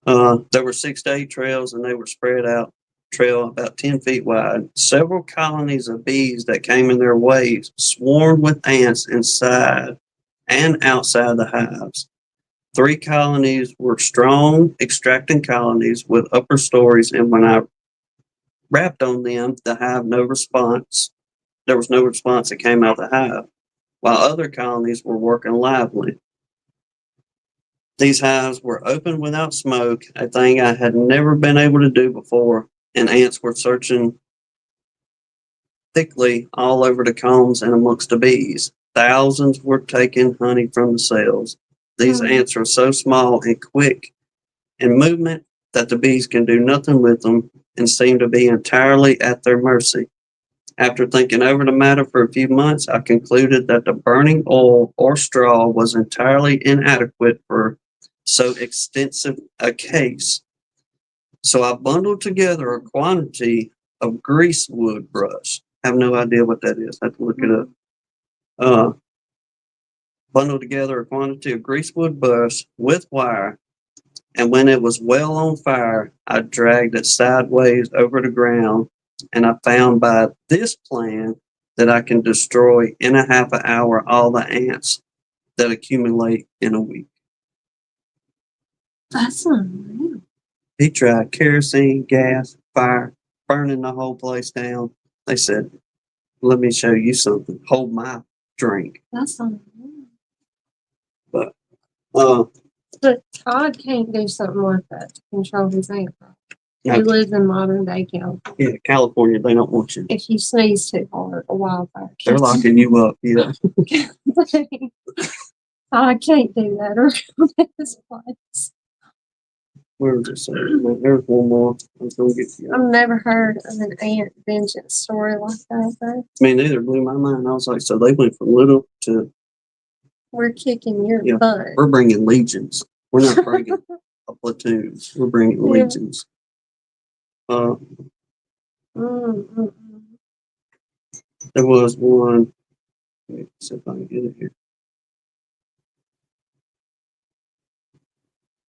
There were 6 to 8 trails, and they were spread out trail about 10 feet wide. Several colonies of bees that came in their way swarmed with ants inside and outside the hives. 3 colonies were strong extracting colonies with upper stories, and when I rapped on them, the hive no response. There was no response that came out of the hive, while other colonies were working lively. These hives were open without smoke, a thing I had never been able to do before, and ants were searching thickly all over the combs and amongst the bees. Thousands were taking honey from the cells. These ants are so small and quick in movement that the bees can do nothing with them and seem to be entirely at their mercy. After thinking over the matter for a few months, I concluded that the burning oil or straw was entirely inadequate for so extensive a case. So I bundled together a quantity of greasewood brush. I have no idea what that is. I have to look it up. Bundled together a quantity of greasewood brush with wire, and when it was well on fire, I dragged it sideways over the ground, and I found by this plan that I can destroy in a half an hour all the ants that accumulate in a week. That's unreal. He tried kerosene, gas, fire, burning the whole place down. They said, let me show you something. Hold my drink. That's unreal. But But Todd can't do something like that to control his ant problem. He no, lives in modern day California. yeah, California, they don't want you. If you sneeze too hard, a wildfire. They're locking you up. Yeah. I can't do that around this place. Where was it? There's one more. I was going to get you. I've never heard of an ant vengeance story like that, though. Me neither. Blew my mind. I was like, so they went from little to. We're kicking your Yeah, butt. we're bringing legions. We're not bringing a platoon. We're bringing legions. There was one. Let me see if I can get it here.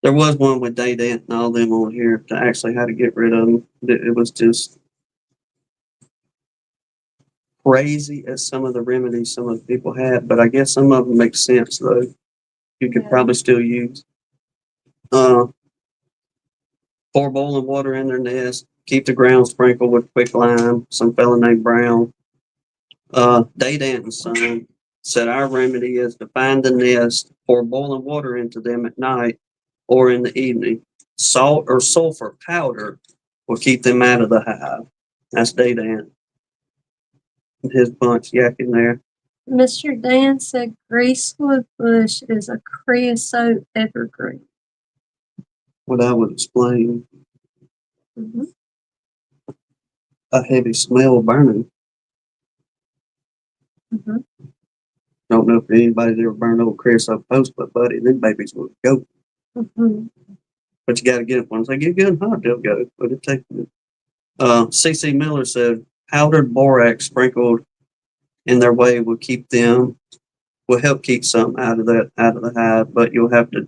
There was one with Day Dant and all them on here to actually how to get rid of them. It was just crazy as some of the remedies some of the people had, but I guess some of them make sense though. You could probably still use. Pour boiling water in their nest. Keep the ground sprinkled with quicklime. Some fella named Brown. Day Dant and Son said our remedy is to find the nest, pour boiling water into them at night or in the evening. Salt or sulfur powder will keep them out of the hive. That's Day Dant. His bunch yakking there. Mr. Dan said greasewood bush is a creosote evergreen. What I would explain a heavy smell burning. Don't know if anybody's ever burned old creosote post, but buddy, them babies will go. But you got to get it once they get good and hot, they'll go. But it takes a C.C. Miller said powdered borax sprinkled in their way will help keep some out of the hive, but you'll have to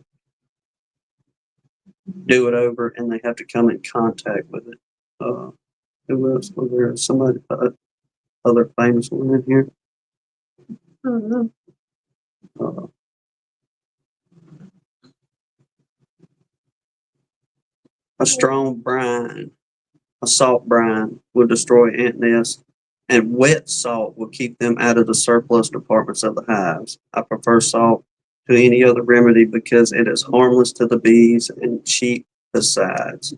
do it over and they have to come in contact with it. Who else was there? Somebody other famous one in here. A strong brine, a salt brine, will destroy ant nests, and wet salt will keep them out of the surplus departments of the hives. I prefer salt to any other remedy because it is harmless to the bees and cheap besides.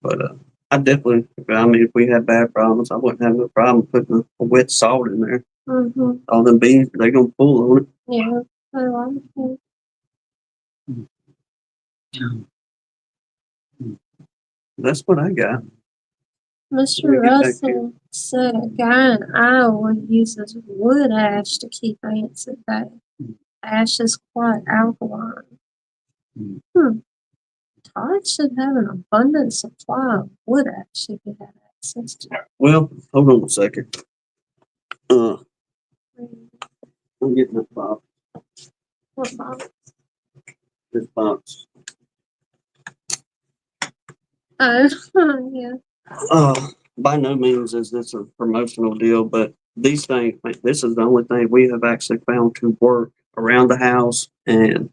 But I definitely, if we had bad problems, I wouldn't have no problem putting a wet salt in there. All them bees, they're going to pull on it. Yeah, I like it. That's what I got. Mr. Russell said a guy in Iowa uses wood ash to keep ants at bay. Ash is quite alkaline. Todd should have an abundant supply of wood ash if he had access to it. Well, hold on a second. I'm getting that box. What box? This box. Oh, yeah. By no means is this a promotional deal, but these things, this is the only thing we have actually found to work around the house. And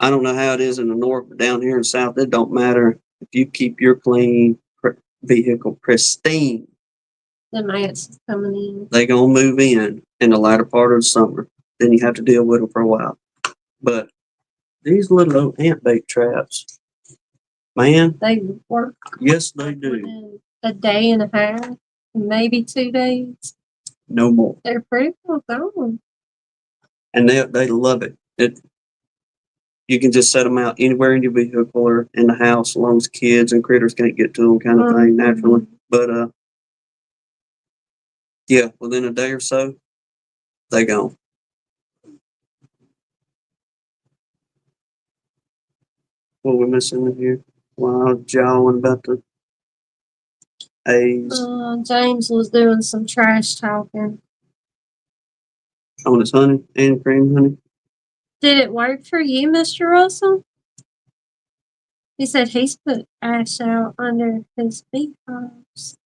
I don't know how it is in the north, but down here in the south, it don't matter if you keep your vehicle pristine, Them ants is coming in. they gonna move in the latter part of the summer. Then you have to deal with them for a while. But these little old ant bait traps, man, They work yes, they do. within a day and a half, maybe 2 days. No more. They're pretty well gone. And they love it. You can just set them out anywhere in your vehicle or in the house, as long as kids and critters can't get to them, kind of thing, naturally. But yeah, within a day or so, they gone. What we missing in here? Wow, jawing about the A's James was doing some trash talking. on his honey and cream honey. Did it work for you, Mr. Russell? He said he's put ash out under his beehives.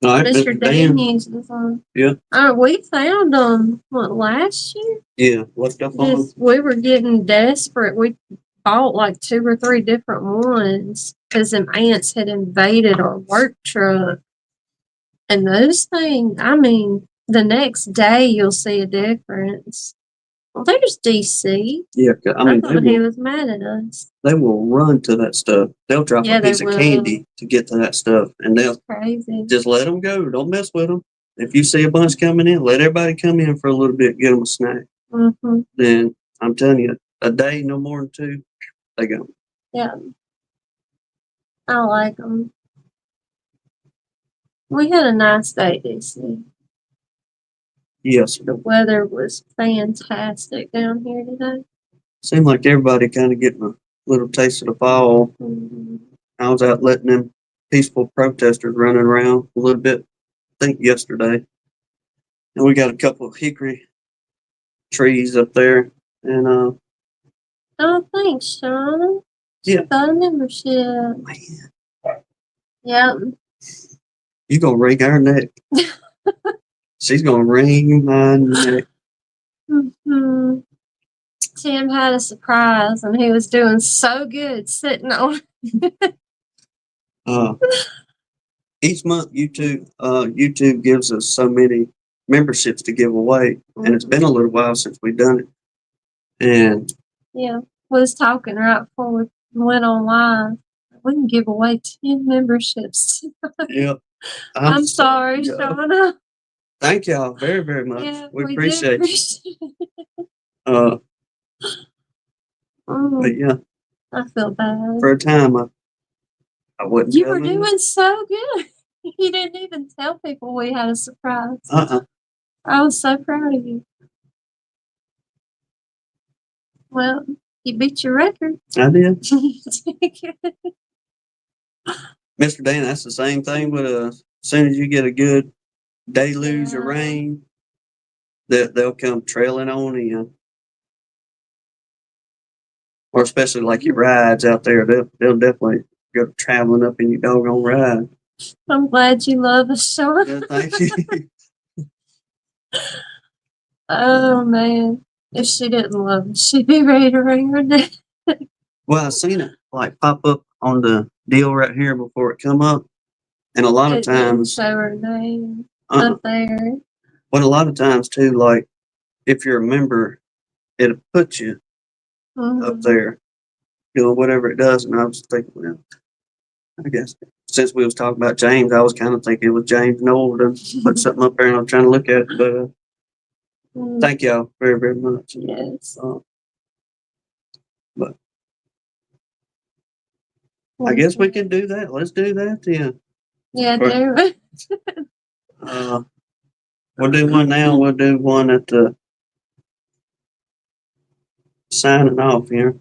All right, Mr. Dan uses them. Yeah. We found them, last year? Yeah, what's up on them? We were getting desperate. We bought like 2 or 3 different ones because them ants had invaded our work truck. And those things, I mean, the next day you'll see a difference. Well, there's DC. Yeah, I mean, thought he was mad at us. They will run to that stuff. They'll drop a piece of candy to get to that stuff, and they'll crazy. Just let them go. Don't mess with them. If you see a bunch coming in, let everybody come in for a little bit, get them a snack. Mm-hmm. Then I'm telling you, a day, no more than 2, they go. Yeah, I like them. We had a nice day, DC. Yes. The weather was fantastic down here today. Seemed like everybody kind of getting a little taste of the fall. Mm-hmm. I was out letting them peaceful protesters running around a little bit, I think yesterday. And we got a couple of hickory trees up there. And oh, thanks, Sean. Yeah. Got a membership. Man. Yep. You gonna wring our neck. She's gonna wring my neck. Mm-hmm. Tim had a surprise, and he was doing so good sitting on. Each month, YouTube gives us so many memberships to give away, and it's been a little while since we've done it. And yeah, we was talking right before we went on live. We can give away 10 memberships. Yeah, I'm sorry, Shauna. Thank y'all very, very much. Yeah, we appreciate it. But yeah, I feel bad. For a time, I wasn't. You were doing so good. You didn't even tell people we had a surprise. I was so proud of you. Well, you beat your record. I did. Mr. Dan, that's the same thing with as soon as you get a good deluge of rain, they'll come trailing on in. Or especially like your rides out there, they'll definitely go traveling up in your doggone ride. I'm glad you love us, Sean. Yeah, thank you. Oh man, if she didn't love us, she'd be ready to wring her neck. Well, I seen it like pop up on the deal right here before it come up, and a lot of times show her name up there. But a lot of times too, like if you're a member, it'll put you up there, doing whatever it does. And I was thinking, well, I guess since we was talking about James, I was kind of thinking it was James Noel to put something up there, and I'm trying to look at it. But thank y'all very, very much. Yes. But I guess we can do that. Let's do that then. Yeah, do it. We'll do one now. We'll do one at the signing off here.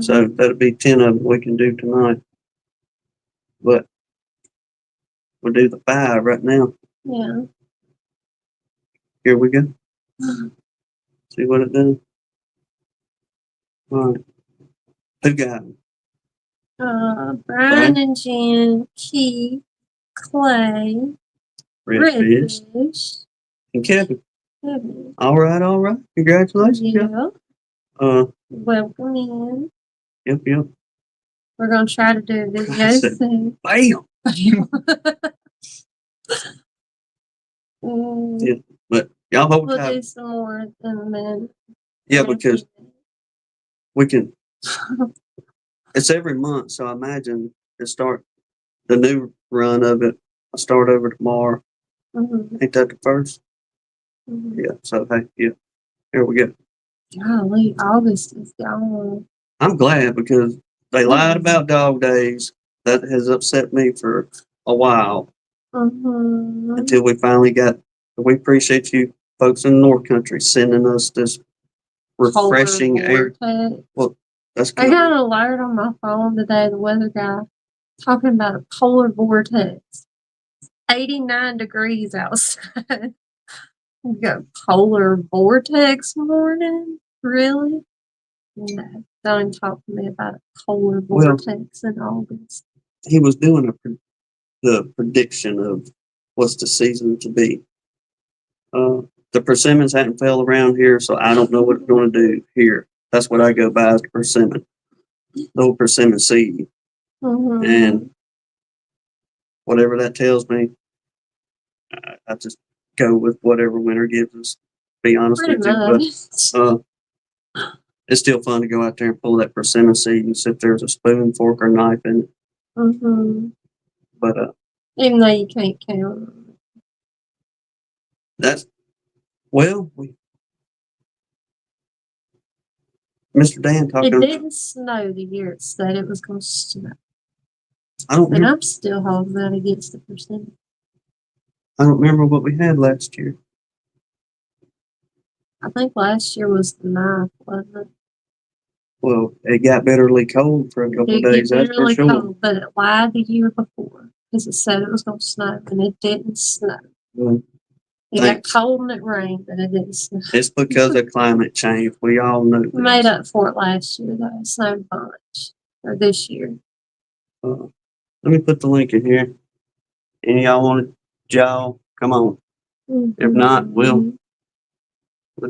So that'll be 10 of them we can do tonight. But we'll do the 5 right now. Yeah. Here we go. See what it does. All right. Who got them? Brian and Jen, Keith, Clay, Redfish, and Kevin. All right. Congratulations. Yeah. Welcome in. Yep. We're gonna try to do a video I said, soon. bam. Mm, Yeah, but y'all hold we'll tight. do some more in a minute. Yeah, In a because few we can. It's every month, so I imagine it start the new run of it. I start over tomorrow. minutes. Ain't that the first? Mhm. Yeah. So hey, yeah, here we go. Golly, August is gone. I'm glad because they lied about dog days. That has upset me for a while Mm-hmm. until we finally got. We appreciate you folks in the North Country sending us this refreshing air. Well, that's I good. got an alert on my phone today, the weather guy, talking about a polar vortex. 89 degrees outside. You got polar vortex warning? Really? No, don't even talk to me about a polar vortex in August. He was doing the prediction of what's the season to be. The persimmons hadn't fell around here, so I don't know what it's going to do here. That's what I go by is the persimmon, the old persimmon seed, and whatever that tells me, I just go with whatever winter gives us. To be honest Pretty with you, much. but it's still fun to go out there and pull that persimmon seed and see if there's a spoon, fork, or knife in it. But even though you can't count on it. That's well, Mr. Dan It talking. didn't snow the year it said it was going to snow. I don't And remember. I'm still holding out against the percentage. I don't remember what we had last year. I think last year was the 9th, wasn't it? Well, it got bitterly cold for a couple It of days. did That's for really sure. cold, but it lied the year before because it said it was going to snow, and it didn't snow. Well, It got cold and it rained, but it didn't snow. it's because of climate change. We all know We this. made up for it last year, though. It snowed a bunch. Or this year. Let me put the link in here. Any y'all want it? Y'all, come on. If not, we'll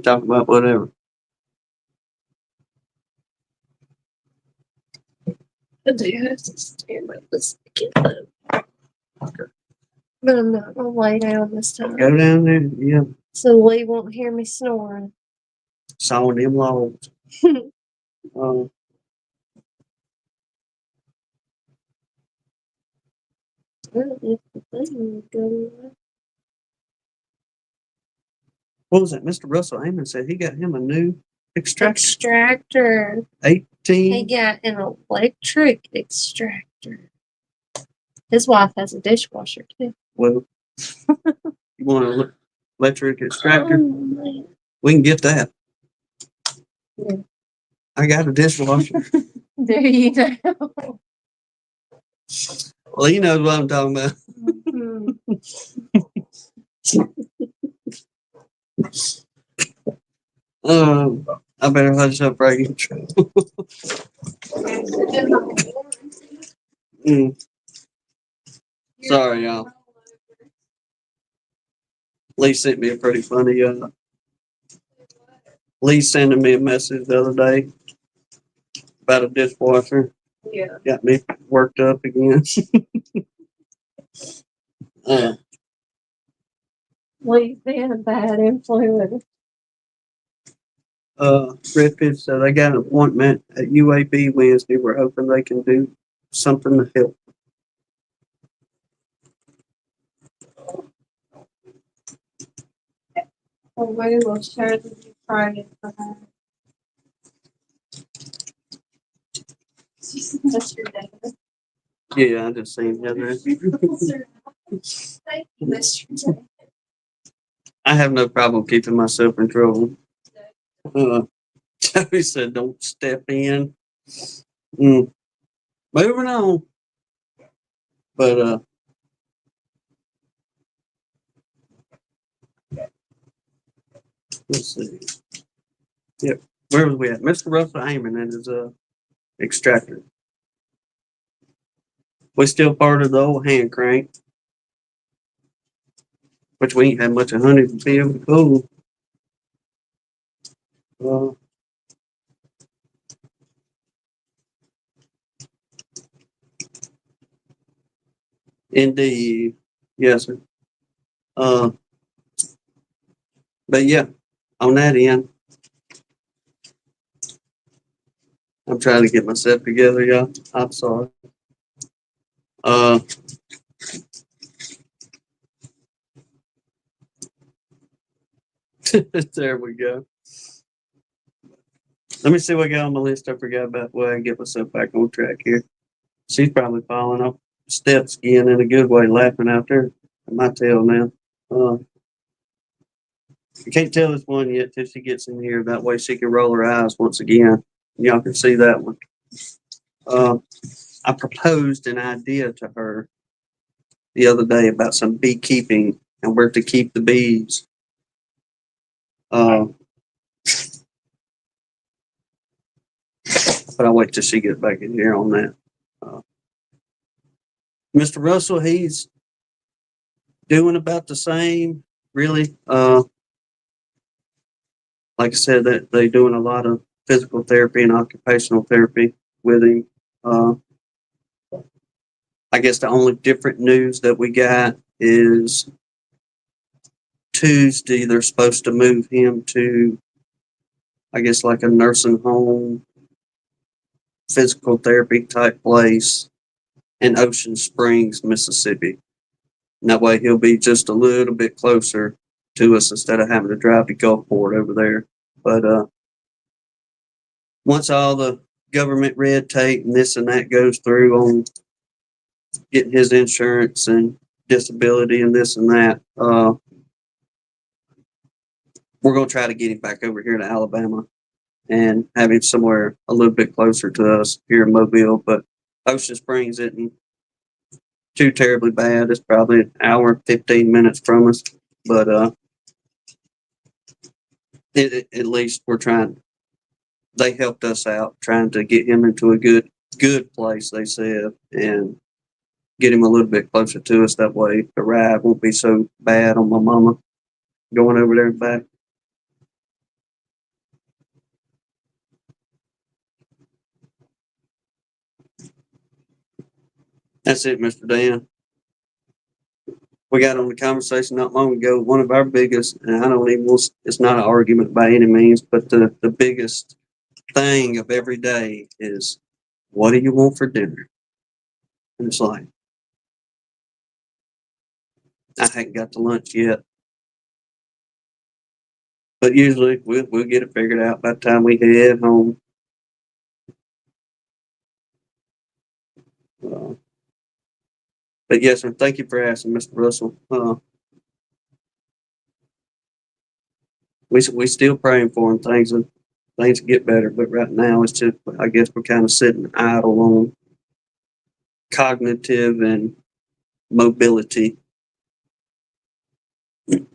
talk about whatever. I do have to stand up this second, but I'm not going to lay down this time. Go down there, yeah. So Lee won't hear me snoring. Sawing them logs. If the thing would go away. What was that? Mr. Russell Amon said he got him a new Extractor. 18. He got an electric extractor. His wife has a dishwasher too. Well, you want an electric extractor? Oh, We can get that. yeah. I got a dishwasher. There you go. Well, he knows what I'm talking about. I better hush up right here. Sorry, y'all. Lee sent me a pretty funny. Lee sending me a message the other day about a dishwasher. Yeah. Got me worked up again. Lee's being a bad influence. Griffith said they got an appointment at UAB Wednesday. We're hoping they can do something to help. Well, we will share the new Friday for her. That's your day. Yeah, I just seen the other day. Thank you, Mr. J. I have no problem keeping myself in trouble. Joey said, "Don't step in." Moving on, but let's see. Yep, where was we at? Mr. Russell Amon and his extractor. We still part of the old hand crank, which we ain't had much of honey to be able to pull. Indeed. Yes, sir. Uh, but yeah, on that end, I'm trying to get myself together, y'all. I'm sorry. Uh, there we go. Let me see what I got on my list. I forgot about where I can get myself back on track here. She's probably falling off steps again in a good way, laughing out there at my tail now. Uh, you can't tell this one yet till she gets in here. That way she can roll her eyes once again. Y'all can see that one. Uh, I proposed an idea to her the other day about some beekeeping and where to keep the bees. Uh, but I'll wait till she gets back in here on that. Uh, Mr. Russell, he's doing about the same, really. Like I said, that they're doing a lot of physical therapy and occupational therapy with him. Uh, I guess the only different news that we got is Tuesday they're supposed to move him to, I guess, like a nursing home, physical therapy type place in Ocean Springs, Mississippi. And that way he'll be just a little bit closer to us instead of having to drive to Gulfport over there. But once all the government red tape and this and that goes through on getting his insurance and disability and this and that, we're going to try to get him back over here to Alabama and have him somewhere a little bit closer to us here in Mobile. But Ocean Springs isn't too terribly bad. It's probably an hour and 15 minutes from us. But at least we're trying. They helped us out trying to get him into a good place, they said, and get him a little bit closer to us. That way the ride won't be so bad on my mama going over there and back. That's it, Mr. Dan. We got on the conversation not long ago. One of our biggest, and I don't even, it's not an argument by any means, but the biggest thing of every day is, what do you want for dinner? And it's like, I haven't got to lunch yet. But usually we'll get it figured out by the time we head home. Uh, but yes, sir, thank you for asking, Mr. Russell. We still praying for him. Things get better, but right now it's just, I guess we're kind of sitting idle on cognitive and mobility. Let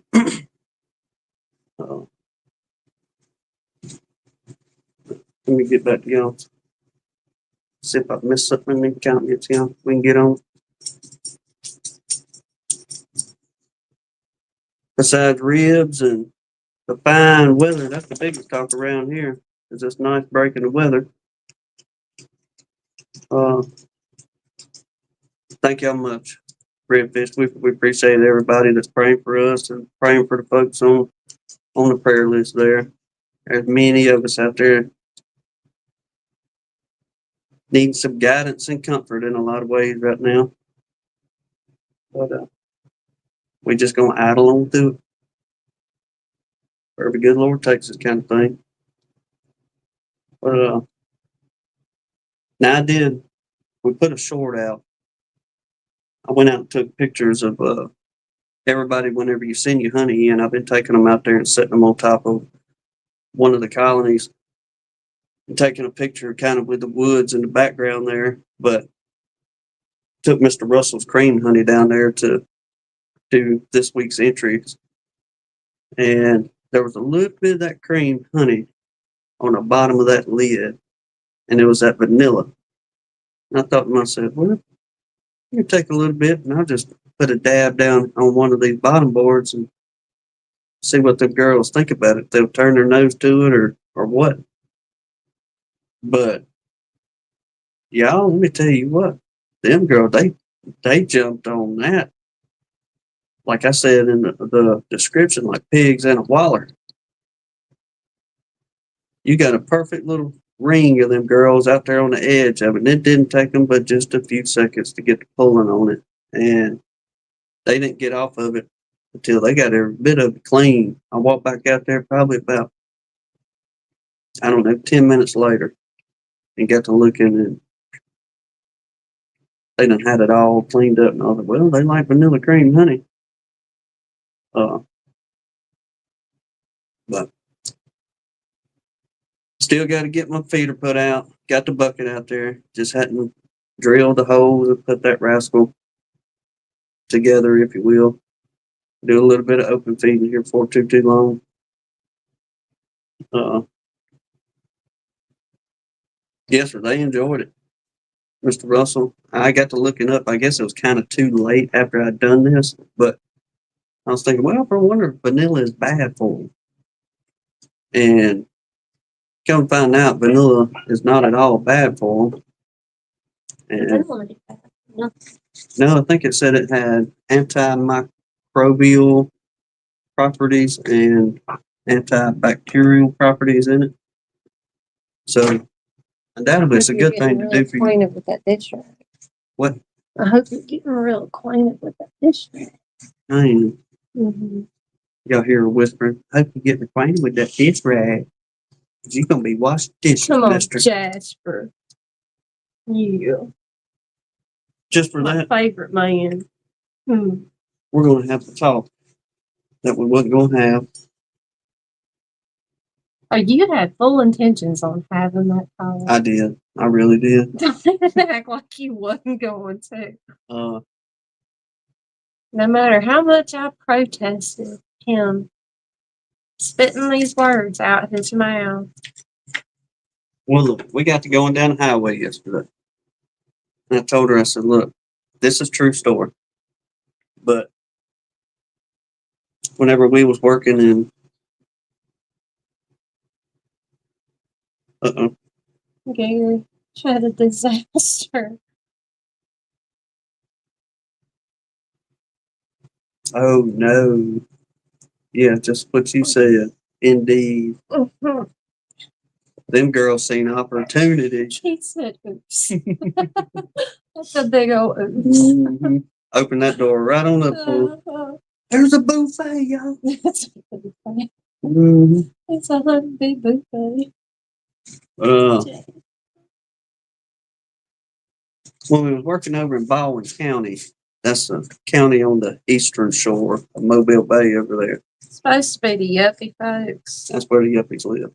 me get back to y'all. See if I missed something in the comments, y'all. We can get on. Besides ribs and the fine weather, that's the biggest talk around here. Is this nice break in the weather. Uh, thank y'all much, Redfish. We appreciate everybody that's praying for us and praying for the folks on the prayer list there. There's many of us out there needing some guidance and comfort in a lot of ways right now. But we just gonna idle on through it. Wherever the good Lord takes us, kind of thing. But now I did. We put a short out. I went out and took pictures of everybody whenever you send your honey in. I've been taking them out there and setting them on top of one of the colonies and taking a picture kind of with the woods in the background there. But took Mr. Russell's cream honey down there to do this week's entries. And there was a little bit of that cream honey on the bottom of that lid. And it was that vanilla. And I thought to myself, well, you take a little bit and I'll just put a dab down on one of these bottom boards and see what the girls think about it. They'll turn their nose to it or what. But y'all, let me tell you what, them girls, They jumped on that. Like I said in the description, like pigs in a waller. You got a perfect little ring of them girls out there on the edge of it. And it didn't take them but just a few seconds to get to pulling on it. And they didn't get off of it until they got every bit of it clean. I walked back out there probably about, I don't know, 10 minutes later and got to looking, and they done had it all cleaned up. And I was like, well, they like vanilla cream honey. Uh, but still got to get my feeder put out. Got the bucket out there. Just hadn't drilled the holes and put that rascal together, if you will. Do a little bit of open feeding here before too long. Yes, sir. They enjoyed it, Mr. Russell. I got to looking up. I guess it was kind of too late after I'd done this, but I was thinking, well, I wonder if vanilla is bad for them. And come find out, vanilla is not at all bad for them. And no, I think it said it had antimicrobial properties and antibacterial properties in it. So undoubtedly, it's a good thing to do for you. Acquainted with that dish rag. What? I hope you're getting real acquainted with that dish rag. I am. Mm-hmm. Y'all hear her whispering. I hope you're getting acquainted with that dish rag. You're gonna be washing dishes, Come on, mister. Jasper. Yeah. Just for My that, favorite man. we're gonna have to talk that we wasn't gonna have. Oh, you had full intentions on having that talk. I did. I really did. Don't even act like you wasn't going to. Uh, No matter how much I protested him spitting these words out his mouth. well, look, we got to going down the highway yesterday. And I told her, I said, look, this is true story. But whenever we was working in, Gary had a disaster. oh no, yeah, just what you said. Indeed, them girls seen opportunity. She said, oops. That's a big old oops. Mm-hmm. Open that door right on up for. There's a buffet, y'all. It's a buffet. Mm-hmm. It's a honeybee buffet. When we was working over in Baldwin County, that's a county on the eastern shore of Mobile Bay over there. It's supposed to be the yuppie folks. That's where the yuppies live.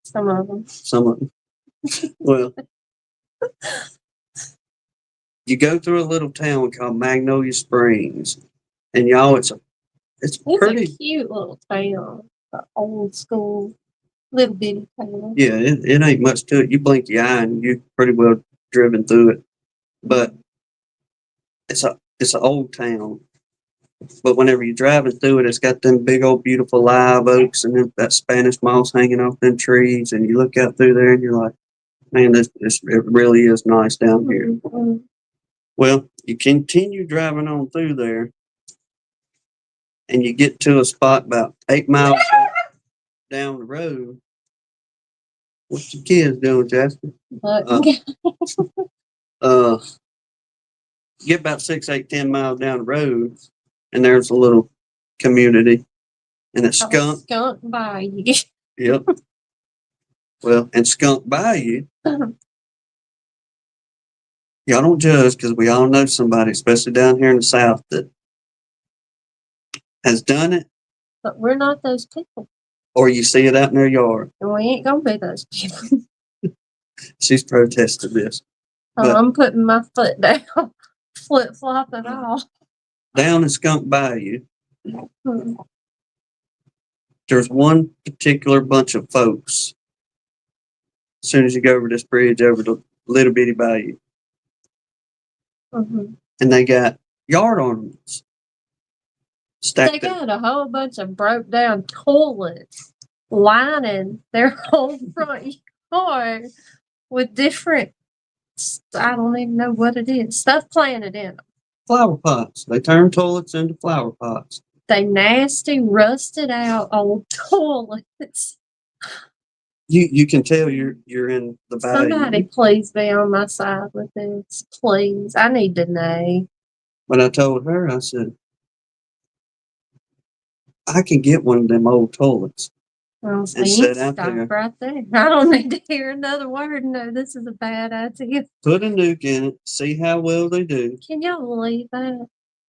Some of them. Some of them. Well, you go through a little town called Magnolia Springs, and y'all, it's pretty. A cute little town, an old school little bitty town. Yeah, it ain't much to it. You blink your eye and you pretty well driven through it. But it's an old town. But whenever you're driving through it, it's got them big old beautiful live oaks and then that Spanish moss hanging off them trees. And you look out through there and you're like, man, it really is nice down here. Mm-hmm. Well, you continue driving on through there and you get to a spot about 8 miles down the road. What's the kids doing, Jasper? Get about 6, 8, 10 miles down the road, and there's a little community, and it's Skunk Bayou. Yep. Well, and Skunk Bayou. Y'all don't judge because we all know somebody, especially down here in the South, that has done it. But we're not those people. Or you see it out in their yard. And we ain't gonna be those people. She's protested this. Oh, I'm putting my foot down, flip flopping off. Down in Skunk Bayou, there's one particular bunch of folks. As soon as you go over this bridge over the little bitty bayou, and they got yard ornaments stacked. They got a whole bunch of broke down toilets lining their whole front yard with different I don't even know what it is. Stuff planted in them. Flower pots. They turn toilets into flower pots. They nasty, rusted out old toilets. You can tell you're in the bayou. Somebody please be on my side with this. Please. I need to know. But I told her, I said, I can get one of them old toilets Well, and you sit out stop there. right there. I don't need to hear another word. No, this is a bad idea. Put a nuke in it, see how well they do. Can y'all believe that?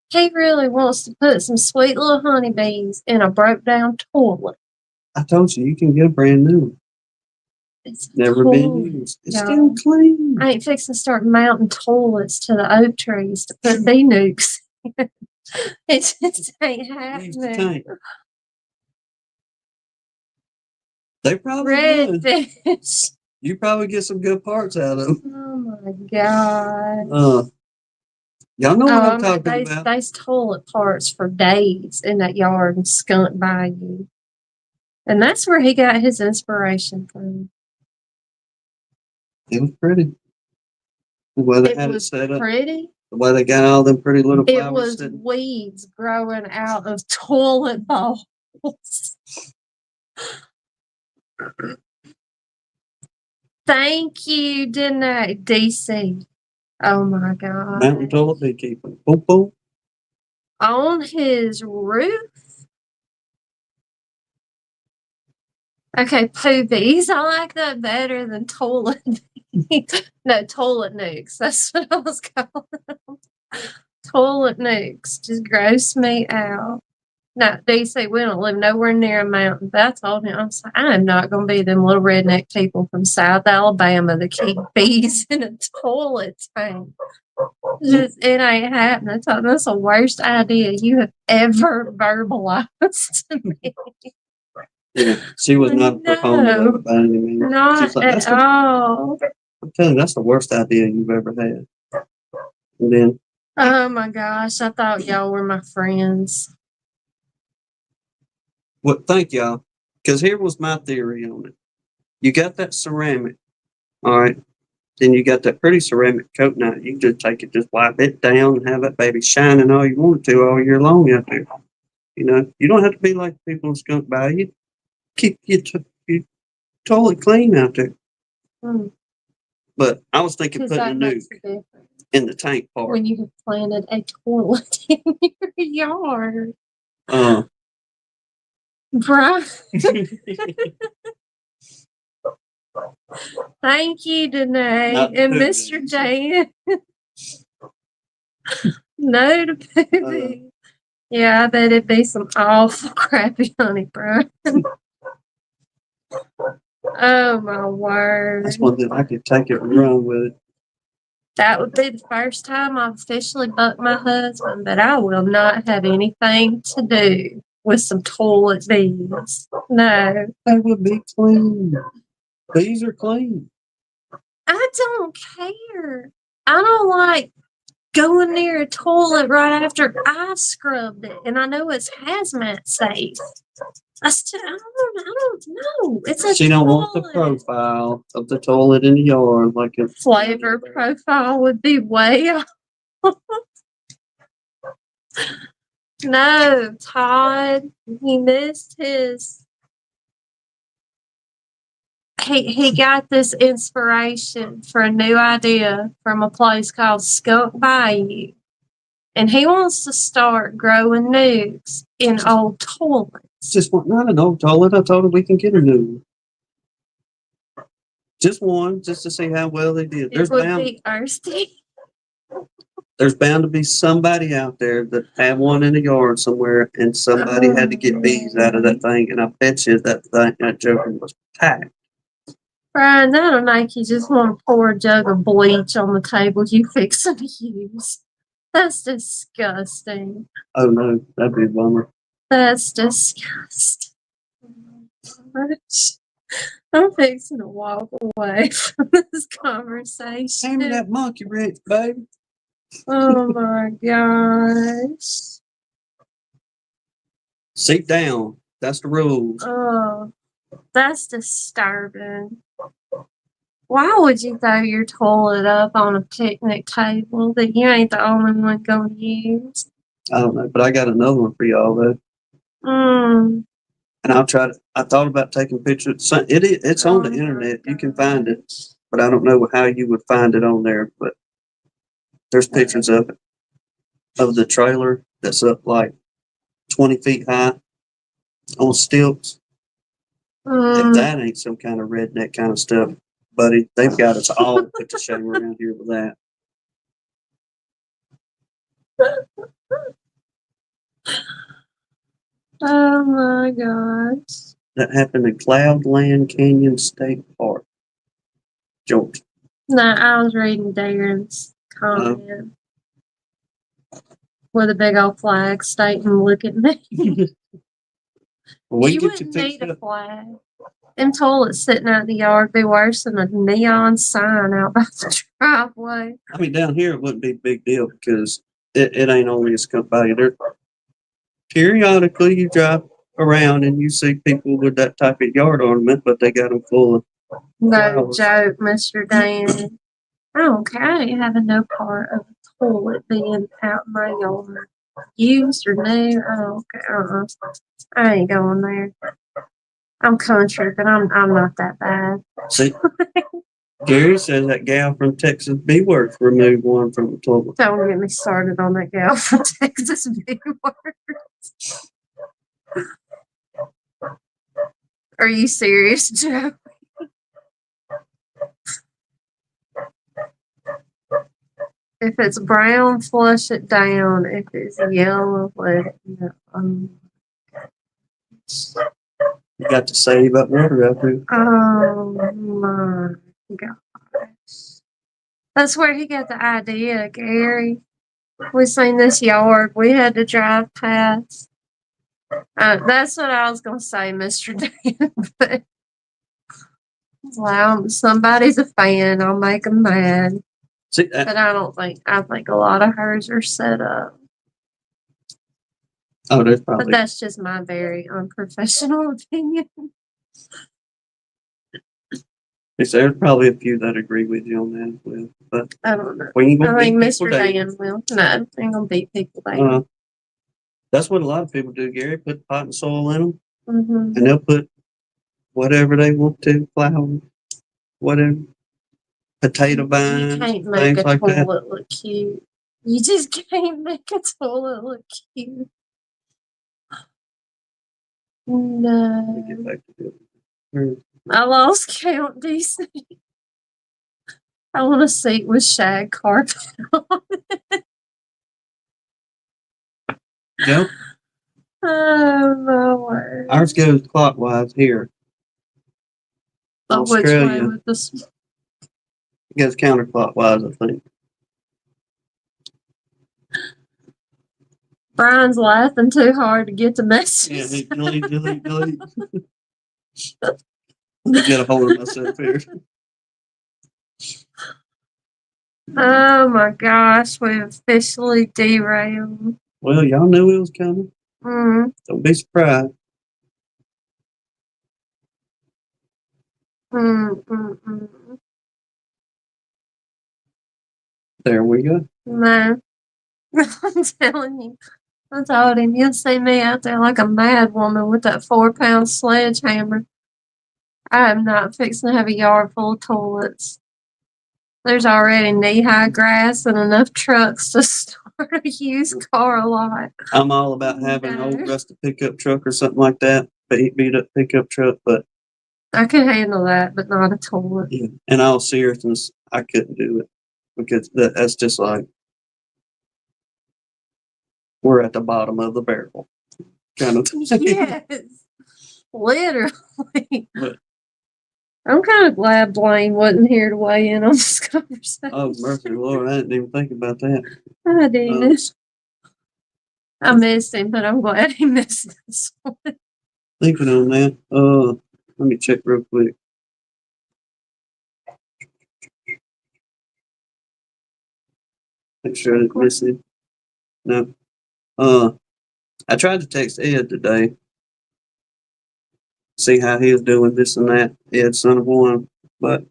He really wants to put some sweet little honeybees in a broke down toilet. I told you can get a brand new one. It's Never been used. It's still clean. I ain't fixing to start mounting toilets to the oak trees to put bee nukes. It just ain't happening. They probably would. Redfish. You probably get some good parts out of them. Oh my god. Y'all know what I'm talking about. There's toilet parts for days in that yard in Skunk Bayou. And that's where he got his inspiration from. It was pretty. The way they had it set up. Pretty. The way they got all them pretty little flowers. It was weeds growing out of toilet bowls. Thank you, didn't I? DC. Oh my god. Mountain toilet beekeeping. Boom, boom. On his roof? Okay, poo bees. I like that better than toilet bees. No, toilet nukes. That's what I was calling them. Toilet nukes. Just gross me out. No, DC, we don't live nowhere near a mountain. But I told him, I am not going to be them little redneck people from South Alabama that keep bees in a toilet tank. Just, it ain't happening. I told him, that's the worst idea you have ever verbalized to me. Yeah, she was not a proponent of it by any means. Not like, at all. I'm telling you, that's the worst idea you've ever had. And then, oh my gosh, I thought y'all were my friends. Well, thank y'all. Because here was my theory on it. You got that ceramic, all right. Then you got that pretty ceramic coat. Now you can just take it, just wipe it down, and have that baby shining all you want to all year long out there. You know, you don't have to be like the people in Skunk Bayou. Keep your toilet clean out there. But I was thinking putting a nuke in the tank part. When you have planted a toilet in your yard. Brian. Thank you, Danae. And Mr. Jan. No to poopy. Yeah, I bet it'd be some awful crappy honey, Brian. Oh my word. That's one thing I could take it and run with it. That would be the first time I've officially bucked my husband, but I will not have anything to do with some toilet bees. No. They would be clean. Bees are clean. I don't care. I don't like going near a toilet right after I scrubbed it, and I know it's hazmat safe. I don't know. It's a She don't want the profile of the toilet in the yard like a flavor profile would be way off. No, Todd, he missed his. He got this inspiration for a new idea from a place called Skunk Bayou. And he wants to start growing nukes in old toilets. Just not an old toilet. I told him we can get a new one. Just one, just to see how well they did. It would be thirsty. There's bound to be somebody out there that had one in the yard somewhere, and somebody had to get bees out of that thing. And I bet you that joker was packed. Brian, that'll make you just want to pour a jug of bleach on the table you fixing to use. That's disgusting. Oh no, that'd be a bummer. That's disgusting. I'm fixing to walk away from this conversation. Hand me that monkey wrench, baby. Oh my gosh. Sit down. That's the rules. Oh, that's disturbing. Why would you throw your toilet up on a picnic table that you ain't the only one gonna use? I don't know, but I got another one for y'all though. Mm. And I thought about taking pictures. It's on the internet. You can find it, but I don't know how you would find it on there. But there's pictures of it, of the trailer that's up like 20 feet high on stilts. If that ain't some kind of redneck kind of stuff, buddy, they've got us all put to shame around here with that. Oh my gosh. That happened in Cloudland Canyon State Park, Georgia. No, I was reading Darren's comment with a big old flag stating, "Look at me." We You get you wouldn't fixed need a up. flag. Them toilets sitting out in the yard be worse than a neon sign out by the driveway. I mean, down here it wouldn't be a big deal because it ain't always come by. There, periodically you drive around and you see people with that type of yard ornament, but they got them full of No flowers. joke, Mr. Dan. I don't care. I ain't having no part of a toilet being out in my yard. Used or new, I don't care. I ain't going there. I'm country, but I'm not that bad. See, Gary says that gal from Texas B-Works removed one from the toilet. Don't get me started on that gal from Texas Beekeeping. Are you serious, Joe? If it's brown, flush it down. If it's yellow, let it go. You got to save up water out there. Oh my gosh. That's where he got the idea, Gary. We seen this yard. We had to drive past. That's what I was going to say, Mr. Dan. But well, somebody's a fan. I'll make them mad. See, But I think a lot of hers are set up. oh, there's But probably. that's just my very unprofessional opinion. There's probably a few that agree with you on that as well. But I don't know. we ain't gonna I think beat people Mr. down. Dan will. No, I ain't going to beat people down. That's what a lot of people do, Gary. Put pot and soil in them, Mm-hmm. and they'll put whatever they want to, flour, whatever, potato vines, You can't make things a like that. toilet look cute. You just can't make a toilet look cute. Let me No. get back to it. I lost count, DC. I want a seat with shag carpet on it. Joe, Oh, my word. ours goes clockwise here. Of which way Australia with this? it goes counterclockwise, I think. Brian's laughing too hard to get the message. Yeah, delete. Let me get a hold of myself here. Oh my gosh, we've officially derailed. Well, y'all knew it was coming. Mm. Don't be surprised. Mm. There we go. No. I'm telling you. I told him, you'll see me out there like a mad woman with that 4-pound sledgehammer. I am not fixing to have a yard full of toilets. There's already knee-high grass and enough trucks to start a used car lot. I'm all about having an old rusted pickup truck or something like that, beat up pickup truck, but I could handle that, but not a toilet. yeah, in all seriousness, I couldn't do it because that's just like we're at the bottom of the barrel kind of thing. Yes, literally. But, I'm kind of glad Blaine wasn't here to weigh in on this conversation. oh, mercy Lord, I didn't even think about that. I did. I missed him, but I'm glad he missed this one. Thinking on that, let me check real quick. Make sure I didn't miss him. No. I tried to text Ed today, see how he was doing this and that. Ed, son of one, but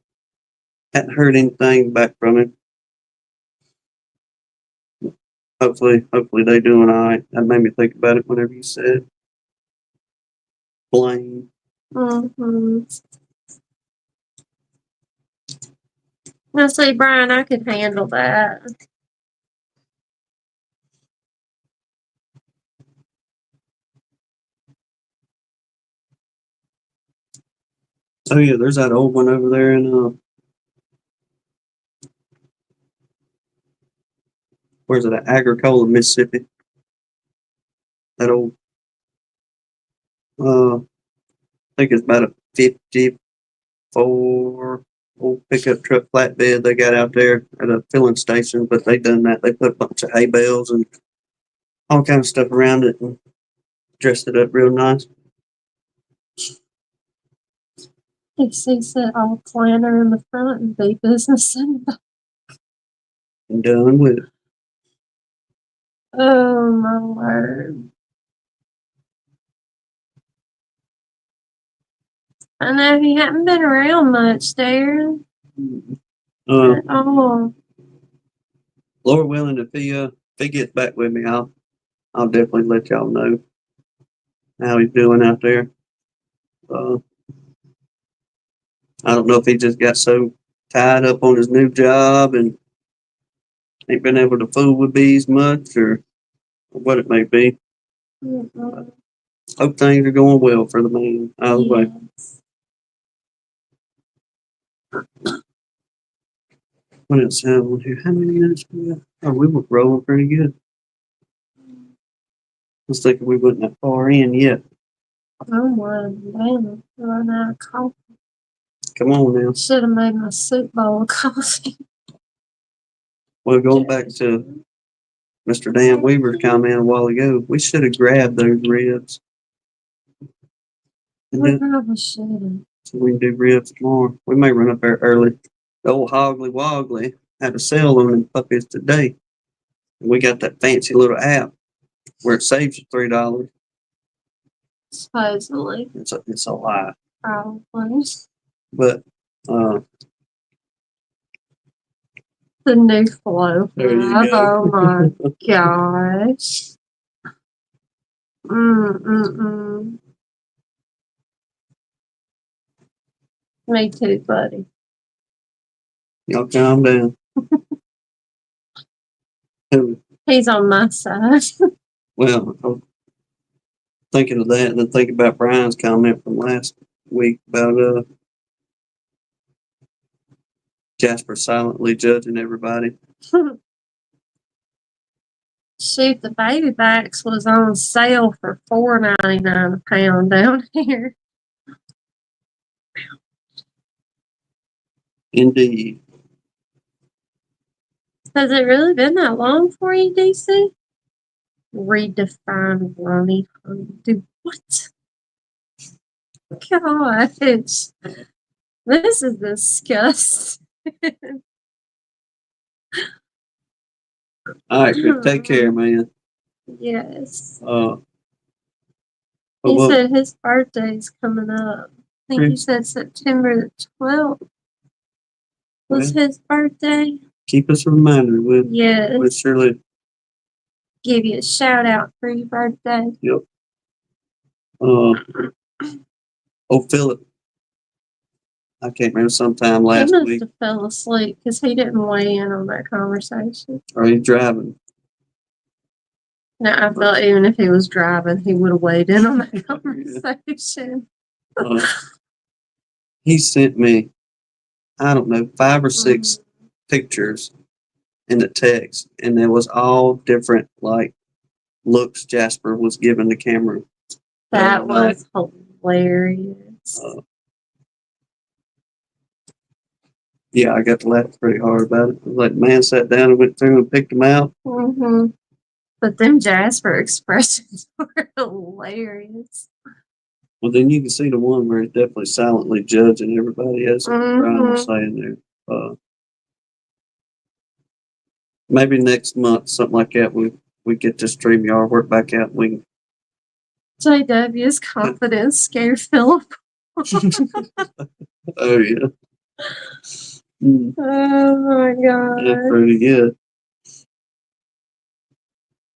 Hadn't heard anything back from him. Hopefully they doing all right. That made me think about it whenever you said Blaine. Mm-hmm. Now, see, Brian, I could handle that. Oh yeah, there's that old one over there in where's it at? Agricola, Mississippi. That old I think it's about a 54 old pickup truck flatbed they got out there at a filling station, but they done that. They put a bunch of hay bales and all kind of stuff around it and dressed it up real nice. He sees it all planner in the front and be business in the back. And done with it. Oh, my word. I know he hadn't been around much there at all. Lord willing, if he gets back with me, I'll definitely let y'all know how he's doing out there. I don't know if he just got so tied up on his new job and ain't been able to fool with bees much or what it may be. Mm-mm. Hope things are going well for the man. Either way. Yes. What else have we here? How many minutes we got? Oh, we were rolling pretty good. I was thinking we wasn't that far in yet. I'm running out of coffee. Come on now. Should have made my soup bowl of coffee. Well, going back to Mr. Dan Weaver's comment a while ago, we should have grabbed those ribs. And We then, probably should have. so we can do ribs tomorrow. We may run up there early. The old Hoggly Woggly had a sale on them puppies today. And we got that fancy little app where it saves you $3. Supposedly. It's a lie. Probably. But The new flow. there you go. Oh my gosh. Mm-mm-mm. Me too, buddy. Y'all calm down. He's on my side. Well, I'm thinking of that and then thinking about Brian's comment from last week about Jasper silently judging everybody. Shoot, the baby backs was on sale for $4.99 a pound down here. Indeed. Has it really been that long for you, DC? Redefine Ronnie. Do what? Gosh. This is disgusting. All right, Chris, take care, man. Yes. But He we'll, said his birthday's coming up. I think he said September the 12th was his birthday. keep us a reminder. We'll Yes. surely Give you a shout out for your birthday. Yep. Philip. I can't remember sometime last He must week. have fell asleep because he didn't weigh in on that conversation. Or he's driving. No, I felt even if he was driving, he would have weighed in on that conversation. He sent me, I don't know, 5 or 6 pictures in the text, and it was all different, like looks Jasper was giving the camera. That was hilarious. Yeah, I got to laugh pretty hard about it. Like, man sat down and went through and picked them out. Mm-hmm. But them Jasper expressions were hilarious. Well, then you can see the one where he's definitely silently judging everybody else. Brian was saying there. Maybe next month, something like that, we get this StreamYard work back out. We JW's confidence scared Philip. Oh yeah. Mm, Oh my yeah, god. pretty good.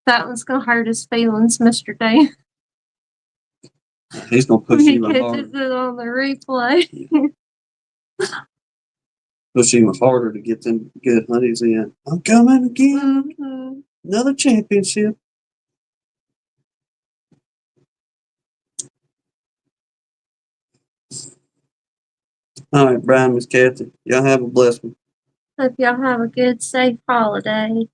That one's gonna hurt his feelings, Mr. Dan. He's gonna When push he even catches harder. it on the replay. Push even harder to get them good honeys in. I'm coming again. Mm-hmm. Another championship. All right, Brian, Miss Kathy. Y'all have a blessed one. Hope y'all have a good, safe holiday.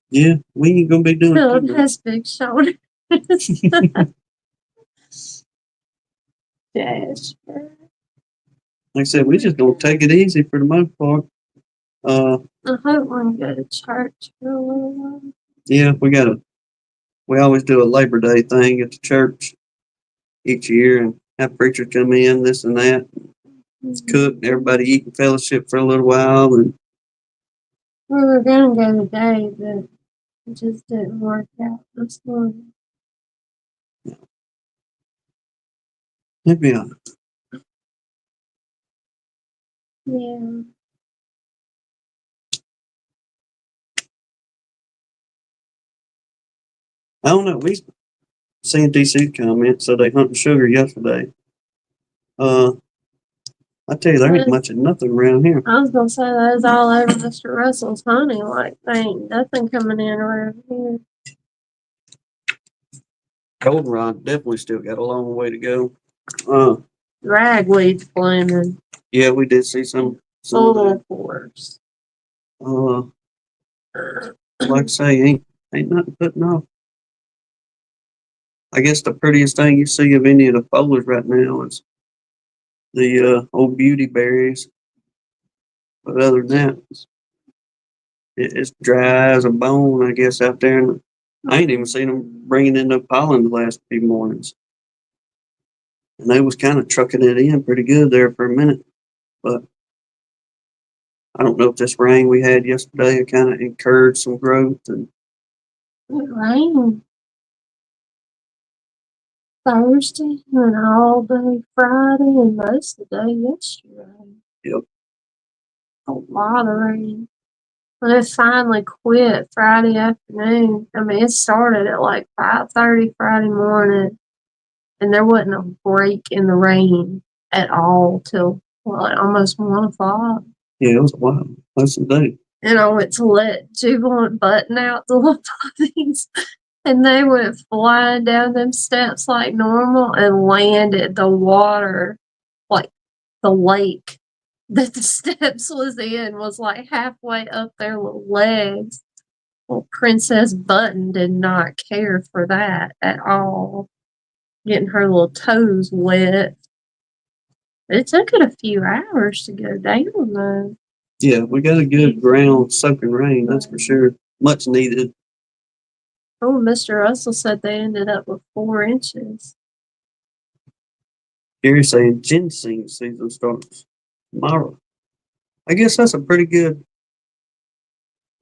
Yeah, we ain't gonna be doing too Philip much. has big shoulders. Jasper. Like I said, we just gonna take it easy for the most part. I hope when we go to church for a little while. Yeah, we always do a Labor Day thing at the church each year and have preachers come in, this and that. It's cooked, everybody eating fellowship for a little while, and We were gonna go today, but it just didn't work out this morning. it'd be on. Yeah. I don't know. We seen DC comment, so they hunting sugar yesterday. I tell you, there ain't much of nothing around here. I was gonna say that was all over Mr. Russell's honey, like there ain't nothing coming in around here. Goldenrod definitely still got a long way to go. Ragweed's blooming Yeah, we did see some of full force. that. Like I say, ain't nothing putting off. I guess the prettiest thing you see of any of the foliage right now is the old beauty berries. But other than that, it's dry as a bone, I guess, out there. And I ain't even seen them bringing in no pollen the last few mornings. And they was kind of trucking it in pretty good there for a minute. But I don't know if this rain we had yesterday kind of encouraged some growth. And It rained Thursday and all day Friday and most of the day yesterday. yep, A lot of rain. When it finally quit Friday afternoon, I mean, it started at like 5:30 Friday morning, and there wasn't a break in the rain at all till like almost 1 o'clock. yeah, it was a while. Most of the day. And I went to let Jubilant Button out the little puppies, and they went flying down them steps like normal and landed the water, like the lake that the steps was in, was like halfway up their little legs. Well, Princess Button did not care for that at all, getting her little toes wet. It took it a few hours to go down, though. Yeah, we got a good ground soaking rain, that's for sure. Much needed. Oh, Mr. Russell said they ended up with 4 inches. Gary's saying ginseng season starts tomorrow. I guess that's a pretty good.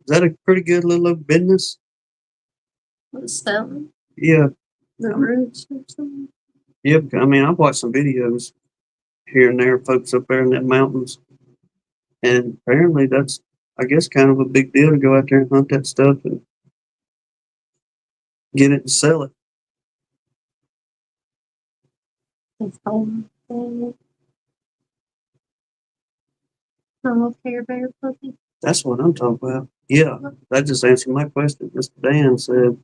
Is that a pretty good little business? What's selling? Yeah. The roots or something? Yep. I mean, I've watched some videos here and there, folks up there in the mountains, and apparently that's, I guess, kind of a big deal to go out there and hunt that stuff and get it and sell it. It's home. Little Care Bear puppy. That's what I'm talking about. Yeah, that just answered my question. Mr. Dan said,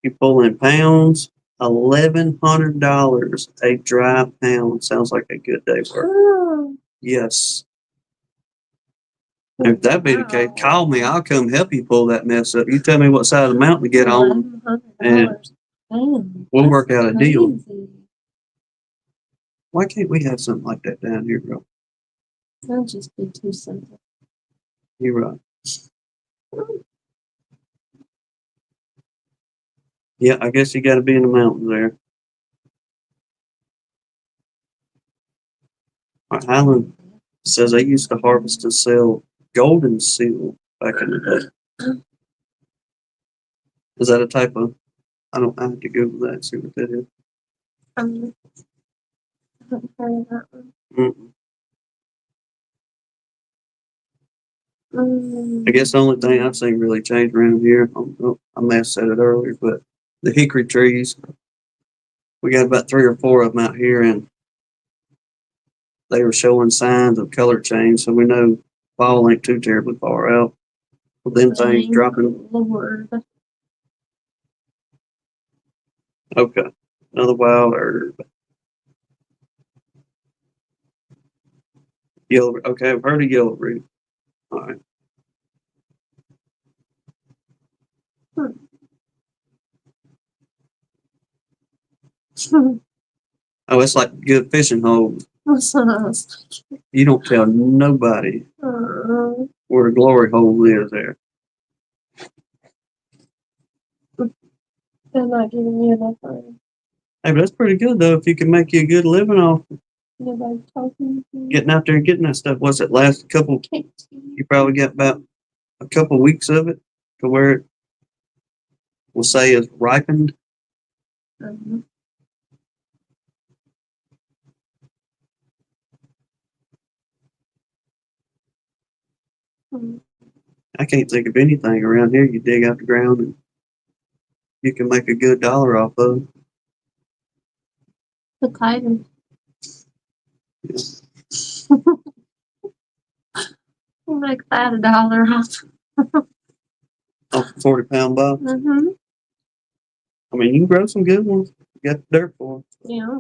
"You pull in pounds, $1,100 a dry pound. Sounds like a good day's work." Oh, Yes. If that be the case, call me. I'll come help you pull that mess up. You tell me what side of the mountain to get on, and $1,100. we'll work out a deal. Crazy. Why can't we have something like that down here, bro? That'd just be too simple. You're right. Yeah, I guess you got to be in the mountains there. Highland says they used to harvest and sell golden seal back in the day. Is that a type of? I have to Google that and see what that is. I haven't heard of that one. Mm-mm. I guess the only thing I've seen really change around here, I may have said it earlier, but the hickory trees, we got about 3 or 4 of them out here, and they were showing signs of color change, so we know fall ain't too terribly far out. With them things dropping. Lord. Okay. Another wild herb. Yellow. Okay, I've heard of yellow root. All right. Oh, it's like a good fishing hole. You don't tell nobody where the glory hole is there. They're not giving you enough money. Hey, but that's pretty good though. If you can make you a good living off Nobody talking to you. getting out there and getting that stuff. What's it last couple? You probably got about a couple weeks of it to where it will say is ripened. Mm-hmm. I can't think of anything around here you dig out the ground and you can make a good dollar off of. The cotton. Yeah. You make that $1 off. Off a 40-pound box. Mm-hmm. I mean, you can grow some good ones. You got the dirt for Yeah.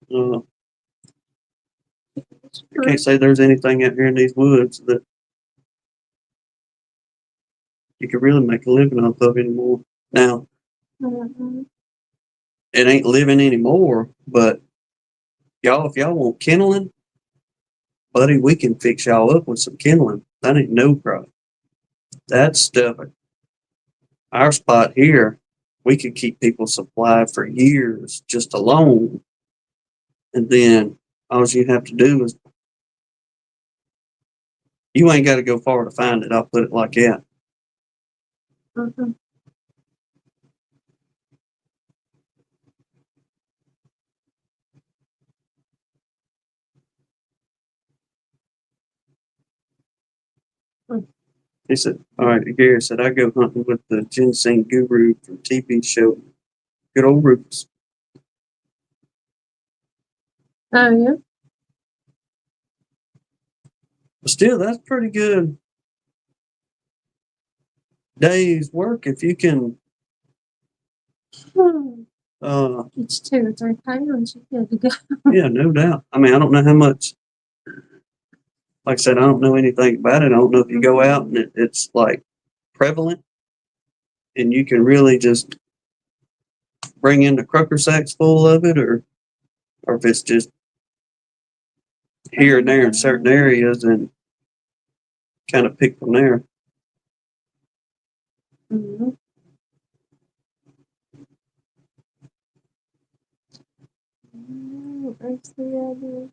them. I can't say there's anything out here in these woods that you could really make a living off of anymore. Now, it ain't living anymore, but y'all, if y'all want kindling, buddy, we can fix y'all up with some kindling. That ain't no problem. That stuff, our spot here, we could keep people supplied for years just alone. And then all you have to do is, you ain't got to go far to find it. I'll put it like that. Mm-hmm. He said, all right, Gary said, I go hunting with the ginseng guru from TV show. Good old Rufus. Oh, yeah. But still, that's pretty good day's work if you can. It's 2 or 3 pounds. You good to go. Yeah, no doubt. I mean, I don't know how much. Like I said, I don't know anything about it. I don't know if you go out and it's like prevalent, and you can really just bring in the croaker sacks full of it, or if it's just here and there in certain areas and kind of pick from there. Mm-hmm. That's the idea.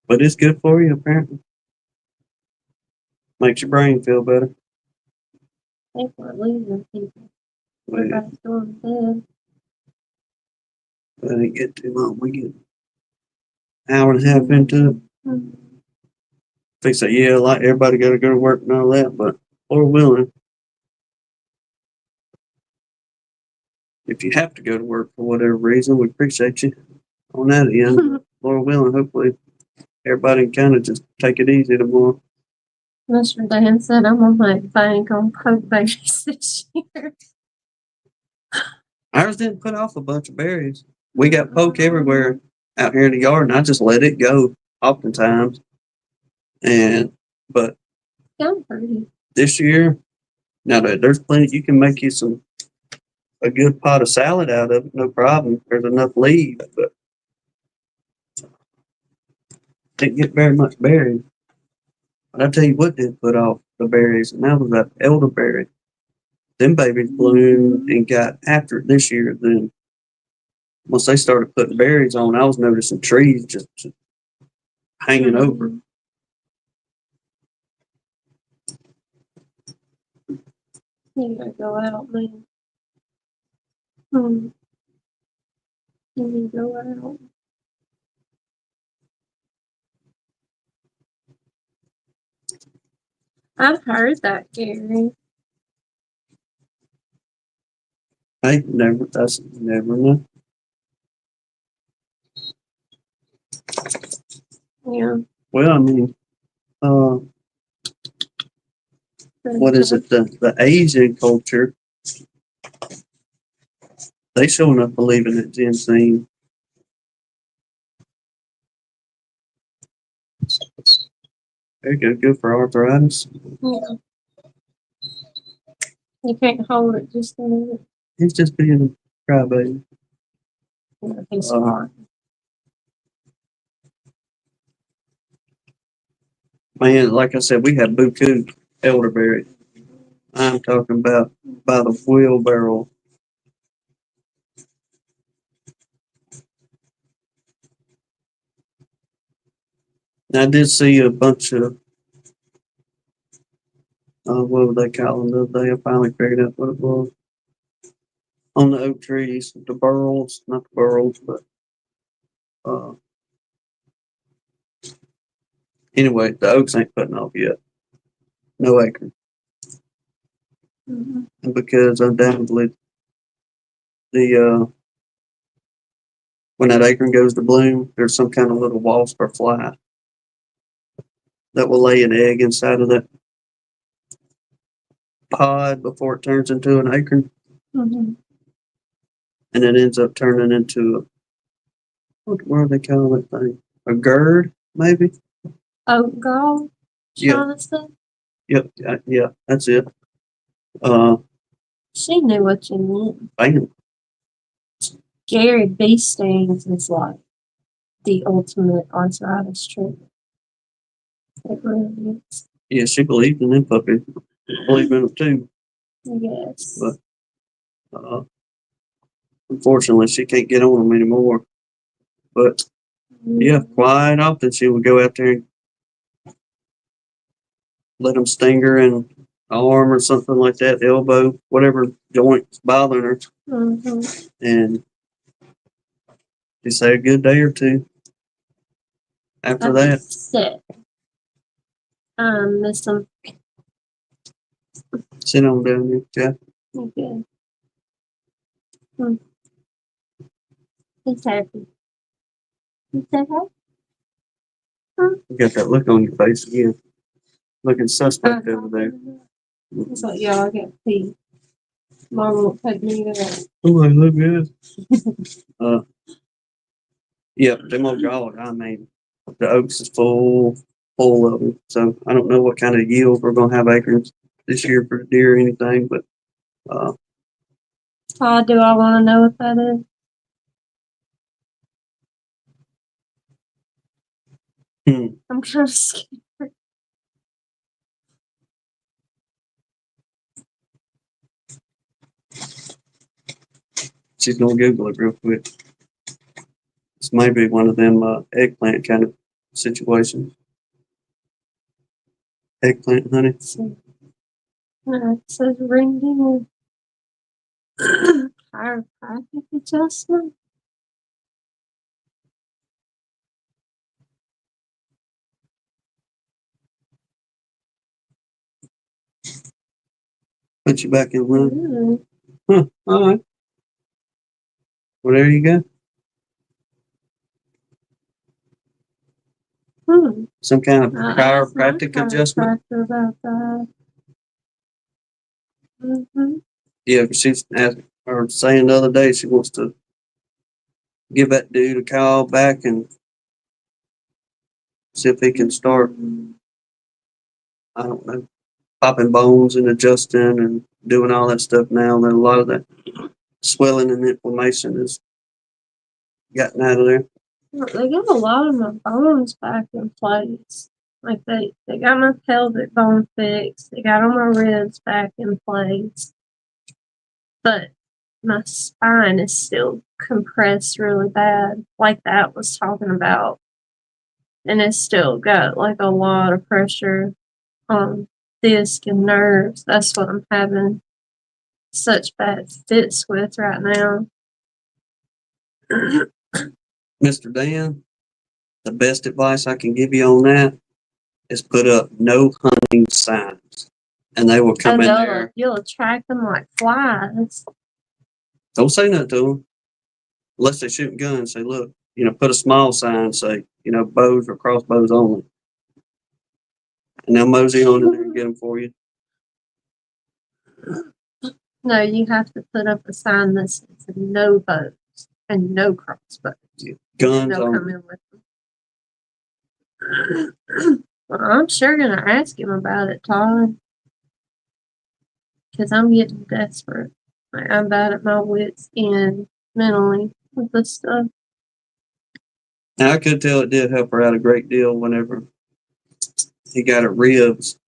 But it's good for you, apparently. Makes your brain feel better. Think we're losing people. Well, Everybody's going to that ain't get too long. We get an hour and a half into it. bed. They say, yeah, like everybody got to go to work and all that, but Lord willing, if you have to go to work for whatever reason, we appreciate you on that end. Lord willing, hopefully everybody can kind of just take it easy tomorrow. Mr. Dan said I'm gonna make bank on poke babies this year. Ours didn't put off a bunch of berries. We got poke everywhere out here in the yard, and I just let it go oftentimes. But Pretty. this year, now there's plenty. You can make you a good pot of salad out of it, no problem. There's enough leaves, but didn't get very much berries. But I tell you what did put off the berries, and that was that elderberry. Them babies bloomed and got after it this year. Then once they started putting berries on, I was noticing trees just hanging over. You gotta go out, man. You need to go out. I've heard that, Gary. Hey, that's never know. Yeah. Well, I mean, what is it? The Asian culture, they sure enough believe in it ginseng. There you go, good for arthritis. Yeah. You can't hold it just a minute. He's just being a crybaby. He's smart. Man, like I said, we had buku elderberry. I'm talking about by the wheelbarrow. I did see a bunch of, what would they call them the other day? I finally figured out what it was. On the oak trees, the burls, not the burls, but uh, anyway, the oaks ain't putting off yet. No acorn. Mm-hmm. And because undoubtedly the when that acorn goes to bloom, there's some kind of little wasp or fly that will lay an egg inside of that pod before it turns into an acorn. Mm-hmm. And it ends up turning into what do they call that thing? A gourd, maybe? Oat gall, Yep, Jonathan. yep, yeah, that's it. Uh, She knew what you meant. bam. Gary, bee stings is like the ultimate arthritis treatment. It really is. Yeah, she believed in them puppies. Believe in them too. Yes. But unfortunately, she can't get on them anymore. But yeah, quite often she would go out there and let them sting her in the arm or something like that, the elbow, whatever joint's bothering her. Mm-hmm. And she say a good day or two. After that, Sick. Miss them. sit on down there, Jeff. Okay. He's happy. He's happy. You got that look on your face again. Looking suspect over there. He's like, yeah, I got pee. Mom won't take me to that. Oh, I look good. Yeah, them old dog, I mean, the oaks is full of them. So I don't know what kind of yield we're gonna have acorns this year for deer or anything, but uh, Do I want to know what that is? I'm kind of scared. she's gonna Google it real quick. This may be one of them eggplant kind of situations. Eggplant honey. It says ringing chiropractic adjustment. Put you back in line. Mm. Huh. All right. Well, there you go. Some kind of chiropractic adjustment. About that. Mm-hmm. Yeah, she's asking or saying the other day she wants to give that dude a call back and see if he can start, I don't know, popping bones and adjusting and doing all that stuff now. And then a lot of that swelling and inflammation has gotten out of there. They got a lot of my bones back in place. Like they got my pelvic bone fixed. They got all my ribs back in place. But my spine is still compressed really bad, like that was talking about. And it's still got like a lot of pressure on disc and nerves. That's what I'm having such bad fits with right now. Mr. Dan, the best advice I can give you on that is put up no hunting signs. And they will come in there. You'll attract them like flies. Don't say nothing to them. Unless they shoot guns. Say, look, put a small sign, say, bows or crossbows only. And they'll mosey on in there and get them for you. No, you have to put up a sign that says no bows and no crossbows. Yeah. Guns they'll come in with them. Well, I'm sure gonna ask him about it, Todd. Because I'm getting desperate. I'm about at my wits' end mentally with this stuff. Now, I could tell it did help her out a great deal whenever he got her ribs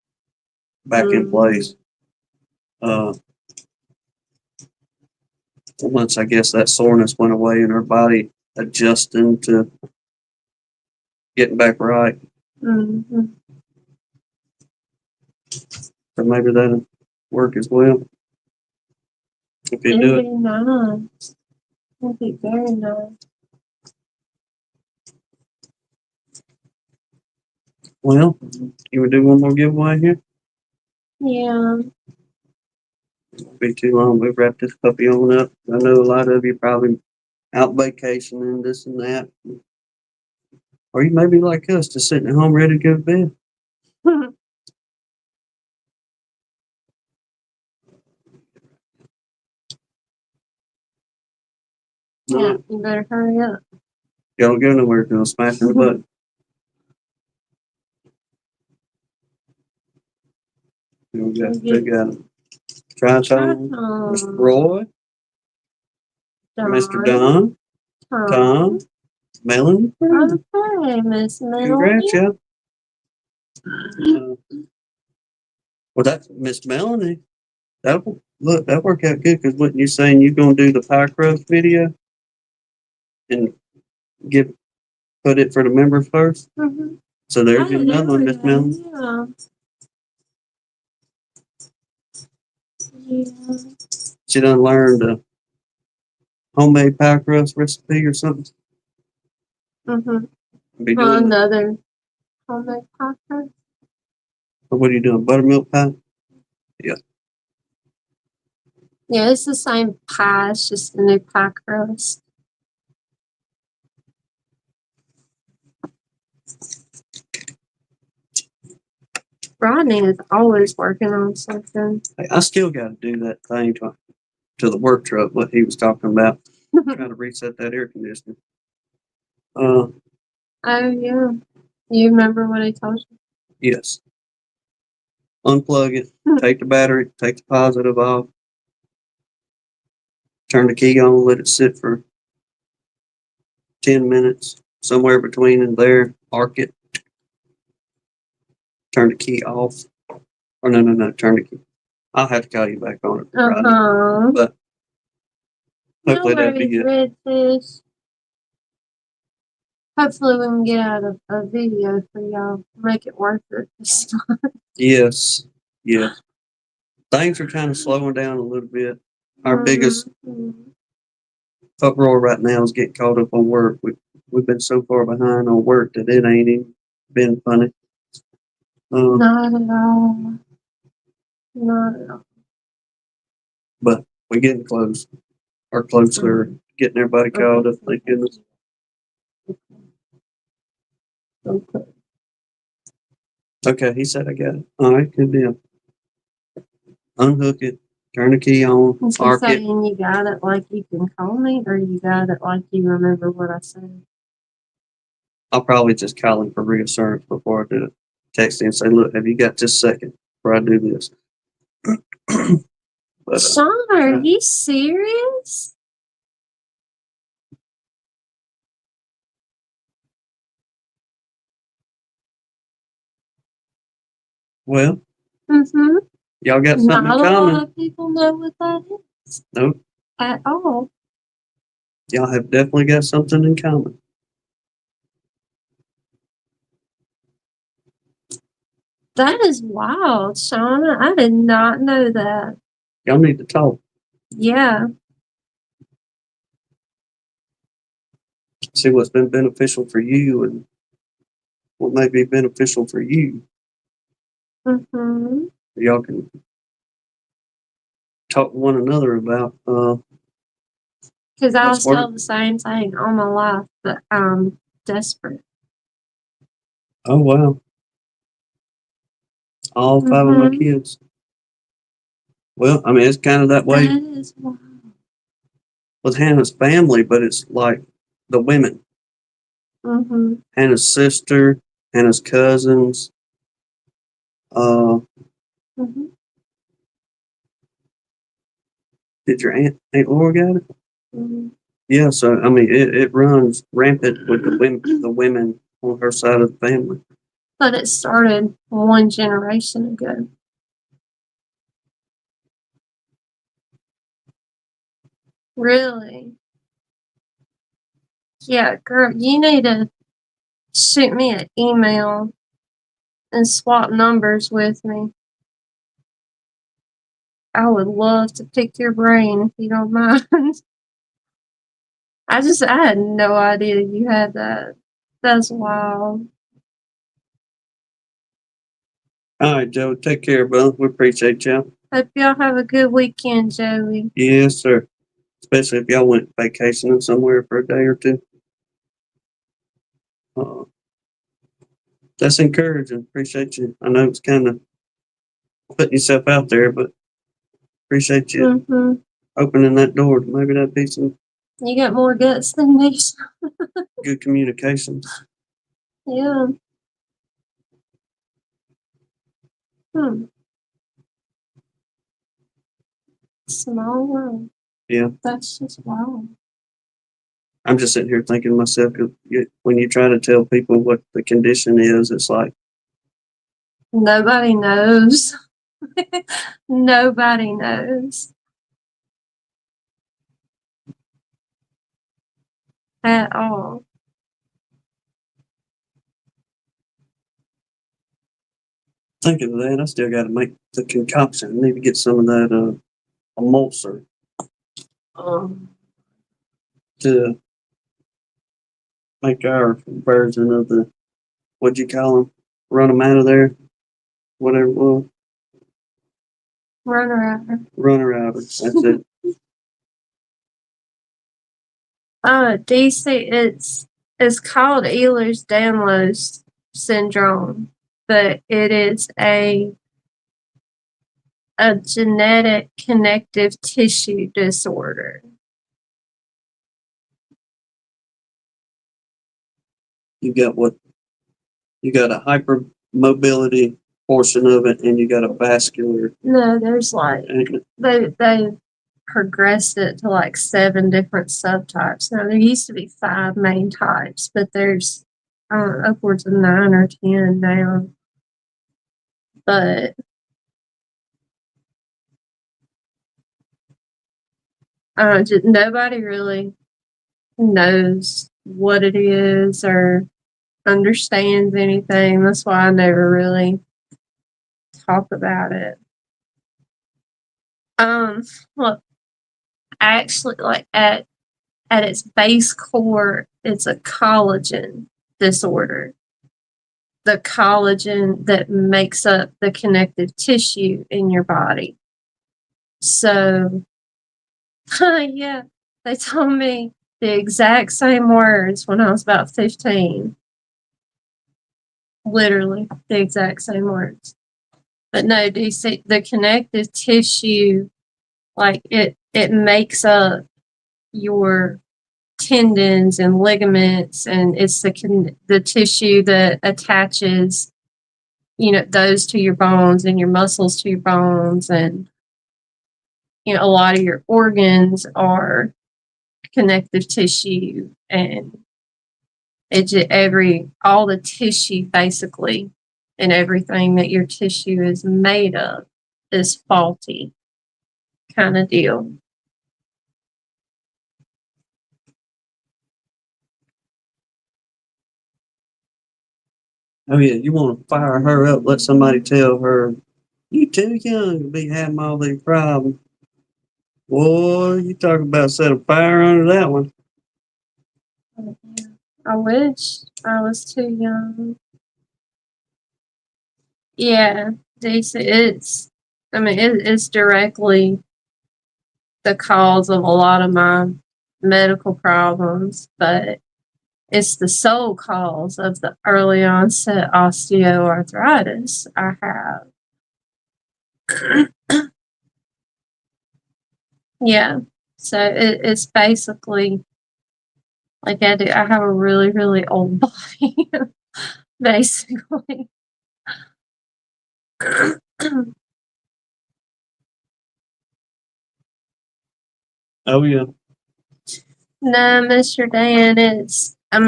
back in place. Once I guess that soreness went away and her body adjusting to getting back right. Mm-hmm. So maybe that'll work as well. If you do it. Nice. It'd be very nice. Well, you would do one more giveaway here? Yeah. Won't be too long. We've wrapped this puppy on up. I know a lot of you probably out vacationing, this and that. Or you may be like us, just sitting at home ready to go to bed. Yeah, you better hurry up. Y'all don't go nowhere because I'll smash in the butt. We got Tri-Tone, Mr. Roy, Mr. Don, Tom, Melanie. Okay, Miss Melanie. Congrats, y'all. Well, that's Miss Melanie. That worked out good because what you're saying, you're gonna do the pie crust video and put it for the members first. Mm-hmm. So there's another one, Miss Melanie. Yeah. She done learned a homemade pie crust recipe or something. Mm-hmm. Be doing another homemade pie crust. What are you doing? Buttermilk pie? Yeah. Yeah, it's the same pie. It's just a new pie crust. Rodney is always working on something. I still got to do that thing to the work truck, what he was talking about. Trying to reset that air conditioner. Oh, yeah. You remember what he told you? Yes. Unplug it, take the battery, take the positive off, turn the key on, let it sit for 10 minutes, somewhere between in there, arc it, turn the key off. Or no, turn the key. I'll have to call you back on it. Uh-huh. But hopefully that'll be good. Redfish. Hopefully we can get out a video for y'all. Make it worth it this time. Yes. Things are kind of slowing down a little bit. Our biggest uproar right now is getting caught up on work. We've been so far behind on work that it ain't even been funny. Not at all. Not at all. But we're getting close. Or closer. Getting everybody caught up. Thank goodness. Okay, he said I got it. All right, good deal. Unhook it. Turn the key on. Arc it. Saying you got it like you can call me, or you got it like you remember what I said? I'll probably just call him for reassurance before I do it. Text him and say, look, have you got just a second before I do this? But, Sean, are you serious? Well, y'all got something in common. Not a lot of people know what that is. Nope. At all. Y'all have definitely got something in common. That is wild, Shauna. I did not know that. Y'all need to talk. Yeah. See what's been beneficial for you and what may be beneficial for you. Mm-hmm. Y'all can talk to one another about. Because I What's was told work? the same thing all my life, but I'm desperate. Oh wow, all 5 of my Mm-hmm. kids. Well, I mean, it's kind of that way That is wild. with Hannah's family, but it's like the women. Mm-hmm. Hannah's sister, Hannah's cousins. Uh, Mm-hmm. did your aunt Laura got it? Mm-hmm. Yeah. So I mean, it runs rampant with the women on her side of the family. But it started one generation ago. Really? Yeah, girl, you need to shoot me an email and swap numbers with me. I would love to pick your brain if you don't mind. I had no idea you had that. That's wild. All right, Joe. Take care, brother. We appreciate you. Hope y'all have a good weekend, Joey. Yes, sir. Especially if y'all went vacationing somewhere for a day or two. Uh, that's encouraging. Appreciate you. I know it's kind of putting yourself out there, but appreciate you Mm-hmm. opening that door. Maybe that'd be some You got more guts than me. good communications. Yeah. Hmm. Small world. Yeah. That's just wild. I'm just sitting here thinking to myself, when you try to tell people what the condition is, it's like, Nobody knows. Nobody knows at all. thinking of that, I still got to make the concoction. I need to get some of that emulsor Um, to make our version of the, what'd you call them? Run them out of there, whatever it was. Runner after. Runner outer. That's it. DC, it's called Ehlers-Danlos syndrome, but it is a genetic connective tissue disorder. You got what? You got a hypermobility portion of it, and you got a vascular. No, there's like they progressed it to like 7 different subtypes. Now there used to be 5 main types, but there's upwards of 9 or 10 now. But nobody really knows what it is or understands anything. That's why I never really talk about it. Well, actually, like at its base core, it's a collagen disorder. The collagen that makes up the connective tissue in your body. So, yeah, they told me the exact same words when I was about 15. Literally the exact same words. But no, do you see the connective tissue, like it makes up your tendons and ligaments, and it's the tissue that attaches, those to your bones and your muscles to your bones, and a lot of your organs are connective tissue, and all the tissue basically, and everything that your tissue is made of is faulty, kind of deal. Oh yeah, you want to fire her up? Let somebody tell her you too young to be having all these problems. Boy, you talk about setting fire under that one. I wish I was too young. Yeah, it's directly the cause of a lot of my medical problems, but it's the sole cause of the early onset osteoarthritis I have. Yeah. So it's basically like I have a really, really old body, basically. Oh yeah. No, Mr. Dan, I've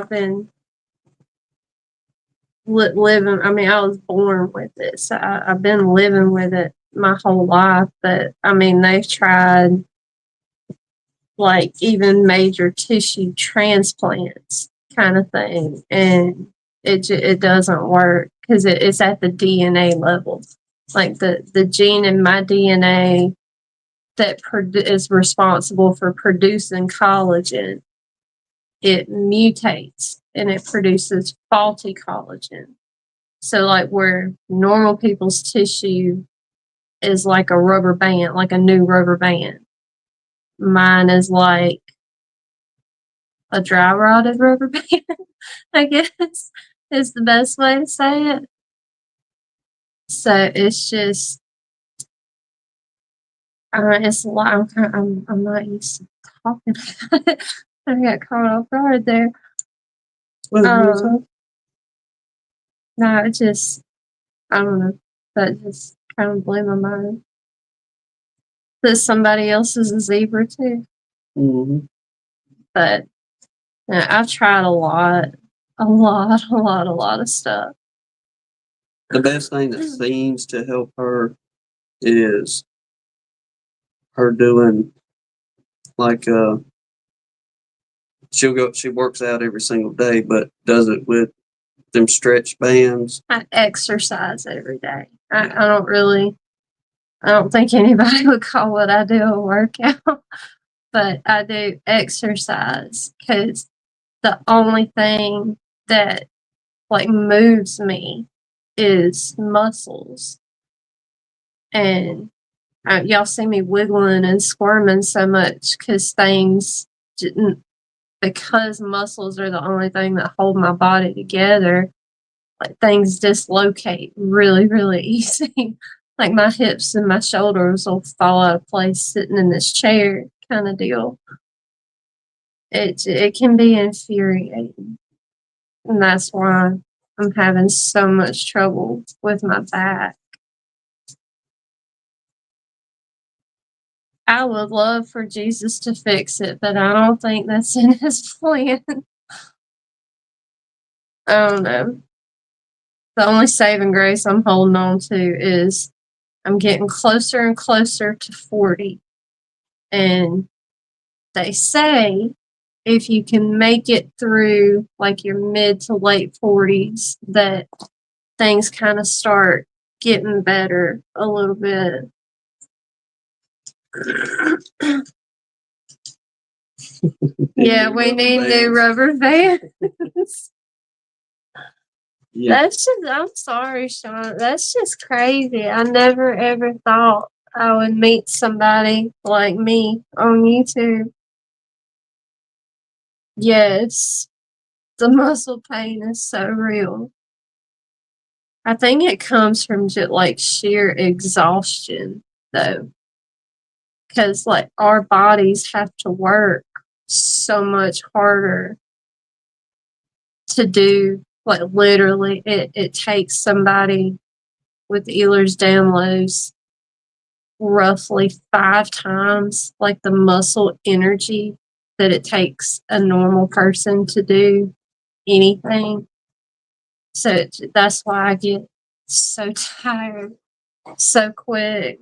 been living, I was born with it, so I've been living with it my whole life, but they've tried like even major tissue transplants kind of thing, and it doesn't work because it's at the DNA level. Like the gene in my DNA that is responsible for producing collagen, it mutates and it produces faulty collagen. So like where normal people's tissue is like a rubber band, like a new rubber band, mine is like a dry rotted rubber band, I guess is the best way to say it. So it's just, it's a lot. I'm not used to talking about it. I got caught off guard there. No, it just, I don't know. That just kind of blew my mind. That somebody else is a zebra too. Mm-hmm. But yeah, I've tried a lot of stuff. The best thing that seems to help her is her doing like she works out every single day, but does it with them stretch bands. I exercise every day. I don't think anybody would call what I do a workout, but I do exercise because the only thing that like moves me is muscles. And y'all see me wiggling and squirming so much because muscles are the only thing that hold my body together. Like things dislocate really, really easy. Like my hips and my shoulders will fall out of place sitting in this chair kind of deal. It can be infuriating. And that's why I'm having so much trouble with my back. I would love for Jesus to fix it, but I don't think that's in his plan. I don't know. The only saving grace I'm holding on to is I'm getting closer and closer to 40. And they say if you can make it through like your mid to late 40s, that things kind of start getting better a little bit. Yeah, we need new rubber bands. Yeah. I'm sorry, Sean. That's just crazy. I never ever thought I would meet somebody like me on YouTube. Yes, the muscle pain is so real. I think it comes from just like sheer exhaustion, though, because like our bodies have to work so much harder to do. Like literally, it takes somebody with Ehlers-Danlos roughly 5 times like the muscle energy that it takes a normal person to do anything. So that's why I get so tired so quick.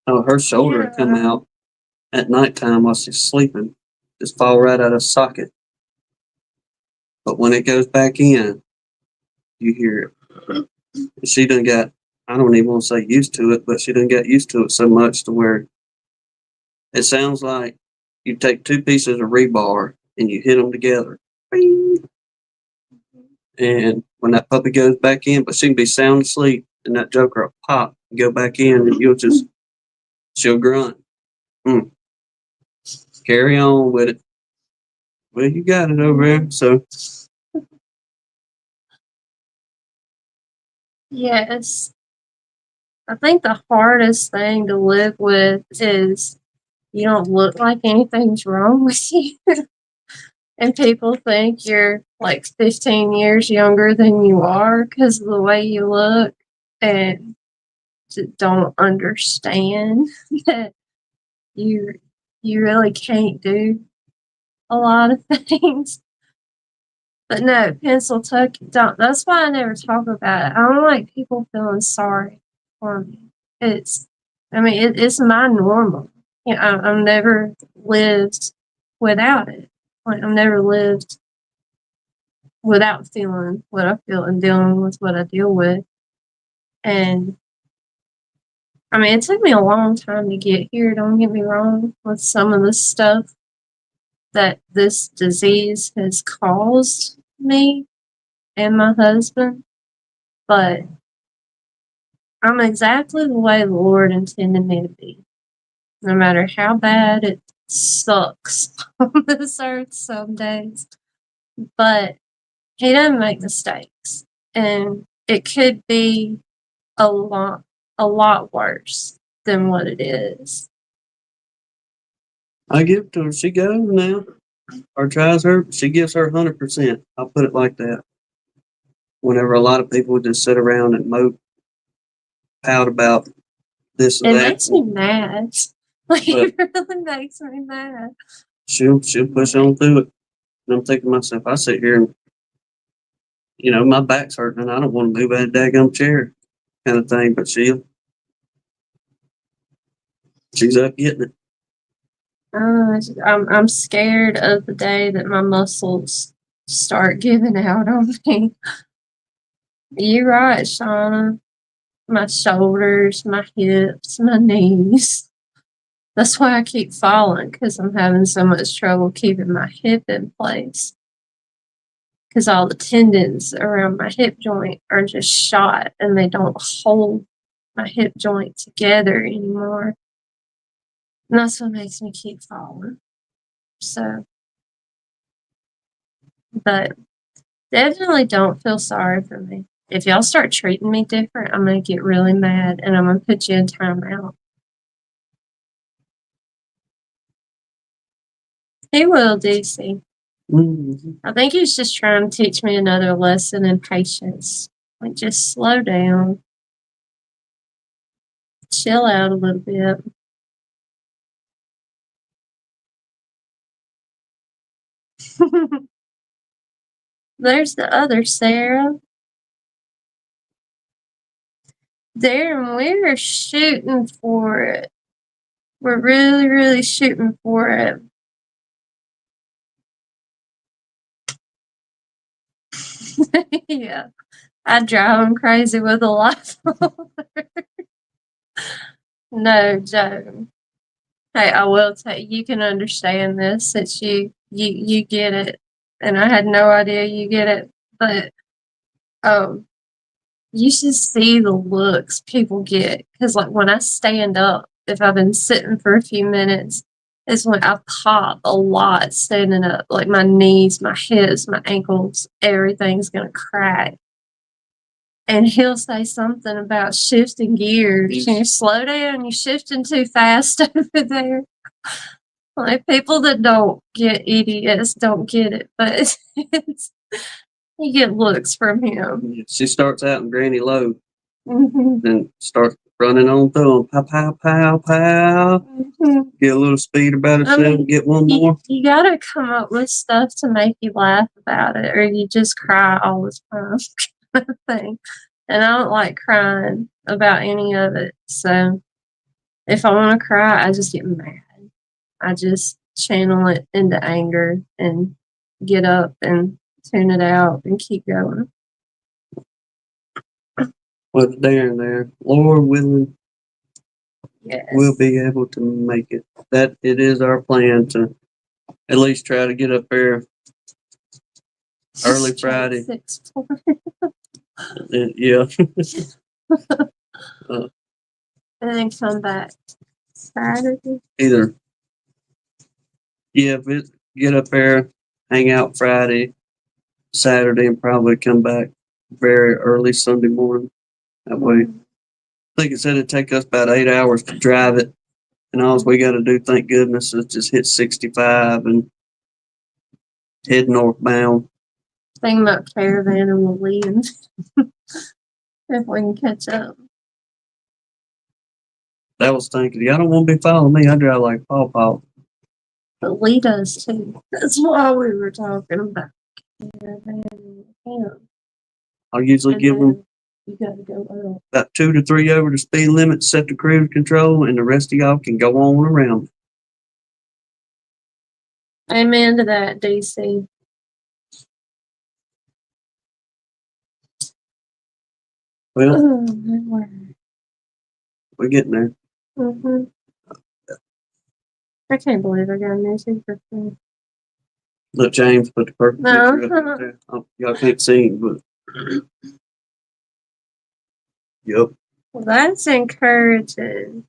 Oh, her shoulder would come out at nighttime while she's sleeping, just fall right out of socket. But when it goes back in, you hear it. She done got, I don't even want to say used to it, but she done got used to it so much to where it sounds like you take 2 pieces of rebar and you hit them together. And when that puppy goes back in, but she can be sound asleep, and that joker will pop, go back in, and she'll grunt. Mm, carry on with it. Well, you got it over there. So, Yes. I think the hardest thing to live with is you don't look like anything's wrong with you. And people think you're like 15 years younger than you are because of the way you look, and don't understand that you you really can't do a lot of things. But no, pencil tuck, don't. That's why I never talk about it. I don't like people feeling sorry for me. It's my normal. You know, I've never lived without it. Like, I've never lived without feeling what I feel and dealing with what I deal with. And it took me a long time to get here, don't get me wrong, with some of the stuff that this disease has caused me and my husband. But I'm exactly the way the Lord intended me to be. No matter how bad it sucks on this earth some days. But He doesn't make mistakes. And it could be a lot worse than what it is. I give it to her. She goes now, or tries her. She gives her 100%. I'll put it like that. Whenever a lot of people just sit around and mope, pout about this or It that, makes me mad. Like, it really makes me mad. she'll push on through it. And I'm thinking to myself, I sit here and, my back's hurting and I don't want to move out of that daggum chair kind of thing. But she's up getting it. I'm scared of the day that my muscles start giving out on me. You're right, Shauna. My shoulders, my hips, my knees. That's why I keep falling, because I'm having so much trouble keeping my hip in place. Because all the tendons around my hip joint are just shot and they don't hold my hip joint together anymore. And that's what makes me keep falling. So, but definitely don't feel sorry for me. If y'all start treating me different, I'm going to get really mad and I'm going to put you in timeout. He will, DC. Mm-hmm. I think he's just trying to teach me another lesson in patience. Like, just slow down. Chill out a little bit. There's the other Sarah. Darren, we're shooting for it. We're really, really shooting for it. Yeah. I drive him crazy with a life. No, Joe. Hey, I will tell you, you can understand this since you get it. And I had no idea you get it. But you should see the looks people get. Because, like, when I stand up, if I've been sitting for a few minutes, is when I pop a lot standing up. Like, my knees, my hips, my ankles, everything's going to crack. And he'll say something about shifting gears. You slow down, you're shifting too fast over there. Like, people that don't get EDS don't get it, but you get looks from him. She starts out in granny low, then starts running on through them. Pow, pow, pow, pow. Get a little speed about herself, get one more. You gotta come up with stuff to make you laugh about it, or you just cry all the time. Kind of thing. And I don't like crying about any of it. So if I want to cry, I just get mad. I just channel it into anger and get up and tune it out and keep going. With Darren there, Lord willing, yes, we'll be able to make it. That it is our plan to at least try to get up there early Friday. 6:40. Yeah. And then come back Saturday. Either. Yeah, get up there, hang out Friday, Saturday, and probably come back very early Sunday morning. That way, I think it said it'd take us about 8 hours to drive it. And all we got to do, thank goodness, is just hit 65 and head northbound. Thinking about caravan and we'll leave if we can catch up. That was thinking, y'all don't want to be following me. I drive like Paw Paw. But Lee does too. That's why we were talking about caravan and camp. I'll usually And give them then you gotta go up. about 2 to 3 over the speed limit, set the cruise control, and the rest of y'all can go on around. Amen to that, DC. Well, Oh, my word. we're getting there. Mm-hmm. I can't believe I got a new super fan. Look, James put the perfect No. picture up there. Oh, y'all can't see him, but yep. Well, that's encouraging.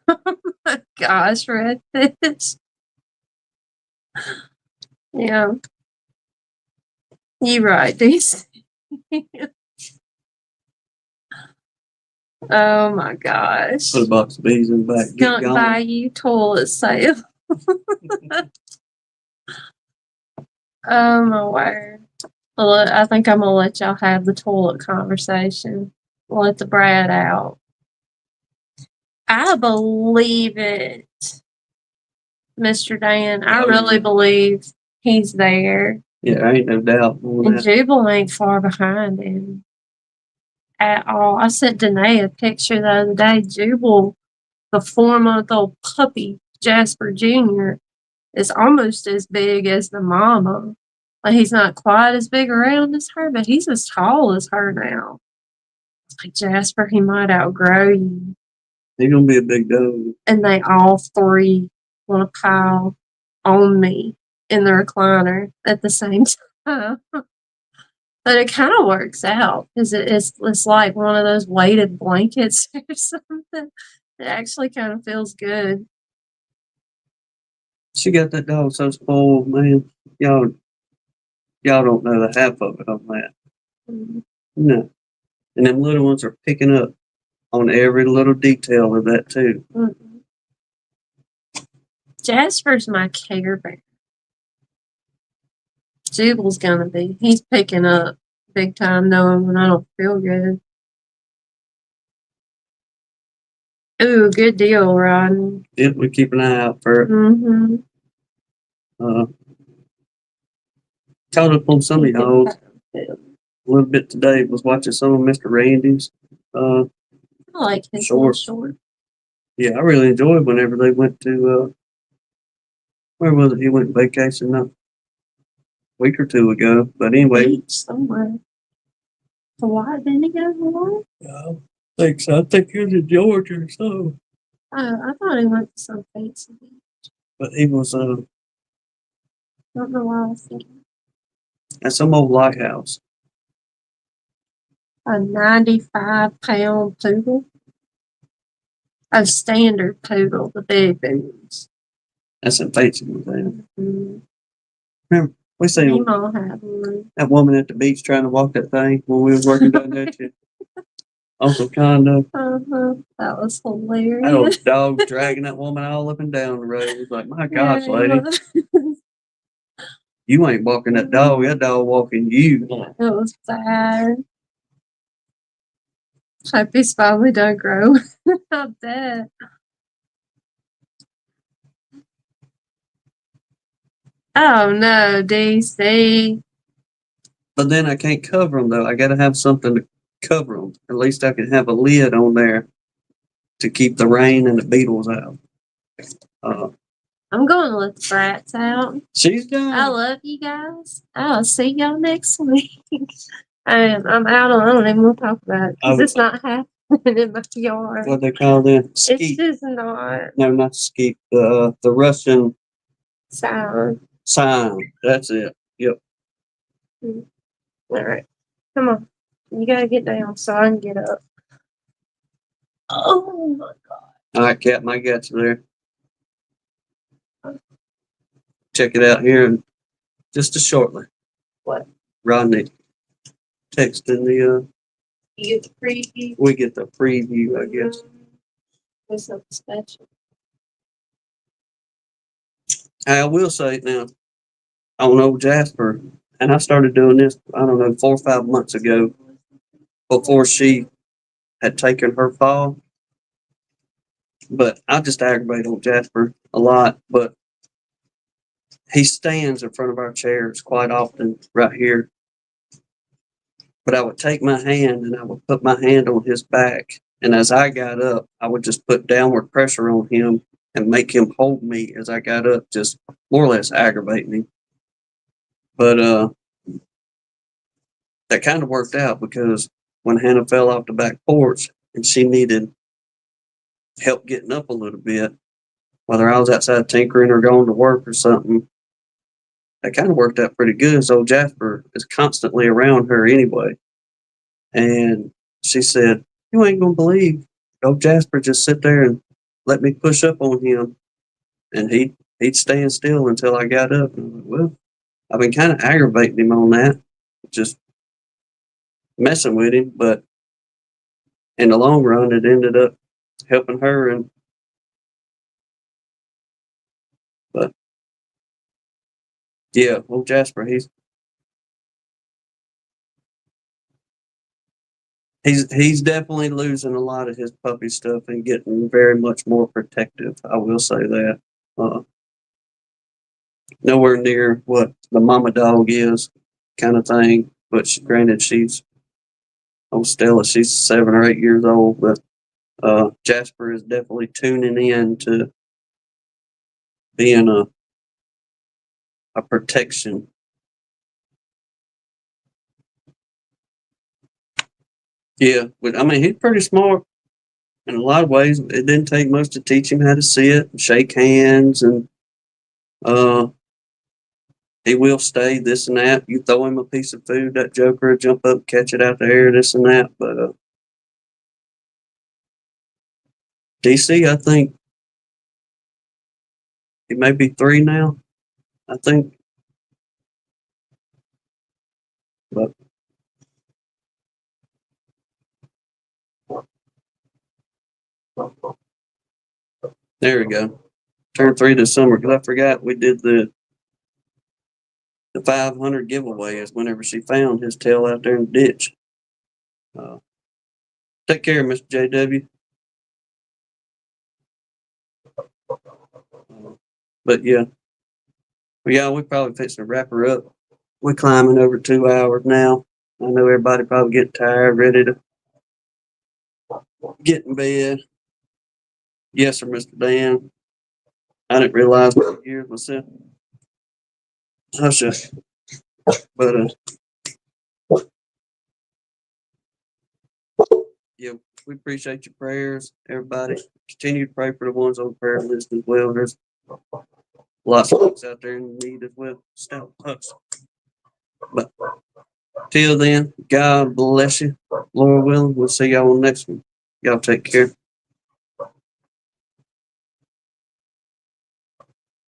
Oh my gosh, redfish. Yeah. You right, DC. Oh my gosh. Put a box of bees in the back. Get Skunk going. Bayou toilet sale. Oh my word. Well, I think I'm gonna let y'all have the toilet conversation. Let the brat out. I believe it, Mr. Dan. I really believe he's there. Yeah, I ain't no doubt on And that. Jubal ain't far behind him at all. I sent Danae a picture the other day. Jubal, the 4-month-old puppy, Jasper Jr., is almost as big as the mama. Like, he's not quite as big around as her, but he's as tall as her now. Like, Jasper, he might outgrow you. He's gonna be a big dog. And they all three want to pile on me in the recliner at the same time. But it kind of works out because it's like one of those weighted blankets or something. It actually kind of feels good. She got that dog so spoiled, man. Y'all don't know the half of it on that. Mm. No. And them little ones are picking up on every little detail of that too. Mm-mm. Jasper's my care bear. Jubal's gonna be. He's picking up big time knowing when I don't feel good. Ooh, good deal, Rodney. Yep, we keep an eye out for it. Mm-hmm. Caught up on some of y'all a little bit today. Was watching some of Mr. Randy's. I like his Shorts. short. Yeah, I really enjoyed whenever they went to where was it? He went vacation a week or two ago. But anyway, Beach somewhere. Hawaii? Didn't he go to Hawaii? I think so. I think he was in Georgia or so. Oh, I thought he went to some fancy beach. But he was I don't know why I was thinking. at some old lighthouse. A 95-pound poodle. A standard poodle, the big ones. That's some fancy ones. Mm-hmm. Remember, we seen He might have one. that woman at the beach trying to walk that thing when we was working down there to Uncle Condo. That was hilarious. That old dog dragging that woman all up and down the road. It was like, my gosh, Yeah, lady, you ain't walking that dog. That dog walking you. It was bad. Hope he's finally done growing. I'm dead. Oh no, DC. But then I can't cover them though. I got to have something to cover them. At least I can have a lid on there to keep the rain and the beetles out. I'm going to let the brats out. She's done. I love you guys. I'll see y'all next week. I'm out on. I don't even want to talk about it because it's not happening in my yard. What they call them? It's just not No, not skeet. The Russian sound. Sign. That's it. Yep. All right. Come on. You gotta get down so I can get up. Oh my All right, Captain, I got you there. Check it out here in just a shortly. What? Rodney texting the You get the preview. we get the preview, I guess. There's something special. I will say now, on old Jasper, and I started doing this, I don't know, 4 or 5 months ago, before she had taken her fall. But I just aggravate old Jasper a lot. But he stands in front of our chairs quite often right here. But I would take my hand and I would put my hand on his back. And as I got up, I would just put downward pressure on him and make him hold me as I got up, just more or less aggravating him. But that kind of worked out because when Hannah fell off the back porch and she needed help getting up a little bit, whether I was outside tinkering or going to work or something, that kind of worked out pretty good. So Jasper is constantly around her anyway. And she said, "You ain't going to believe old Jasper just sit there and let me push up on him. And he'd stand still until I got up." And I'm like, well, I've been kind of aggravating him on that, just messing with him. But in the long run, it ended up helping her. But yeah, old Jasper, he's definitely losing a lot of his puppy stuff and getting very much more protective. I will say that. Uh, Nowhere near what the mama dog is, kind of thing. But granted, Stella, she's 7 or 8 years old, but Jasper is definitely tuning in to being a protection. Yeah, but I mean, he's pretty smart in a lot of ways. It didn't take much to teach him how to sit and shake hands, and uh, he will stay this and that. You throw him a piece of food, that joker will jump up, catch it out the air, this and that. But DC, I think he may be 3 now. I think, but there we go. Turned 3 this summer because I forgot we did the 500 giveaway is whenever she found his tail out there in the ditch. Uh, Take care, Mr. JW. But yeah, we probably fixing to wrap her up. We're climbing over 2 hours now. I know everybody probably getting tired, ready to get in bed. Yes, sir, Mr. Dan. I didn't realize what years myself. Hush, hush. But yeah, we appreciate your prayers, everybody. Continue to pray for the ones on the prayer list as well. There's lots of folks out there in need as well. Stop, hush. But till then, God bless you. Lord willing, we'll see y'all on the next one. Y'all take care.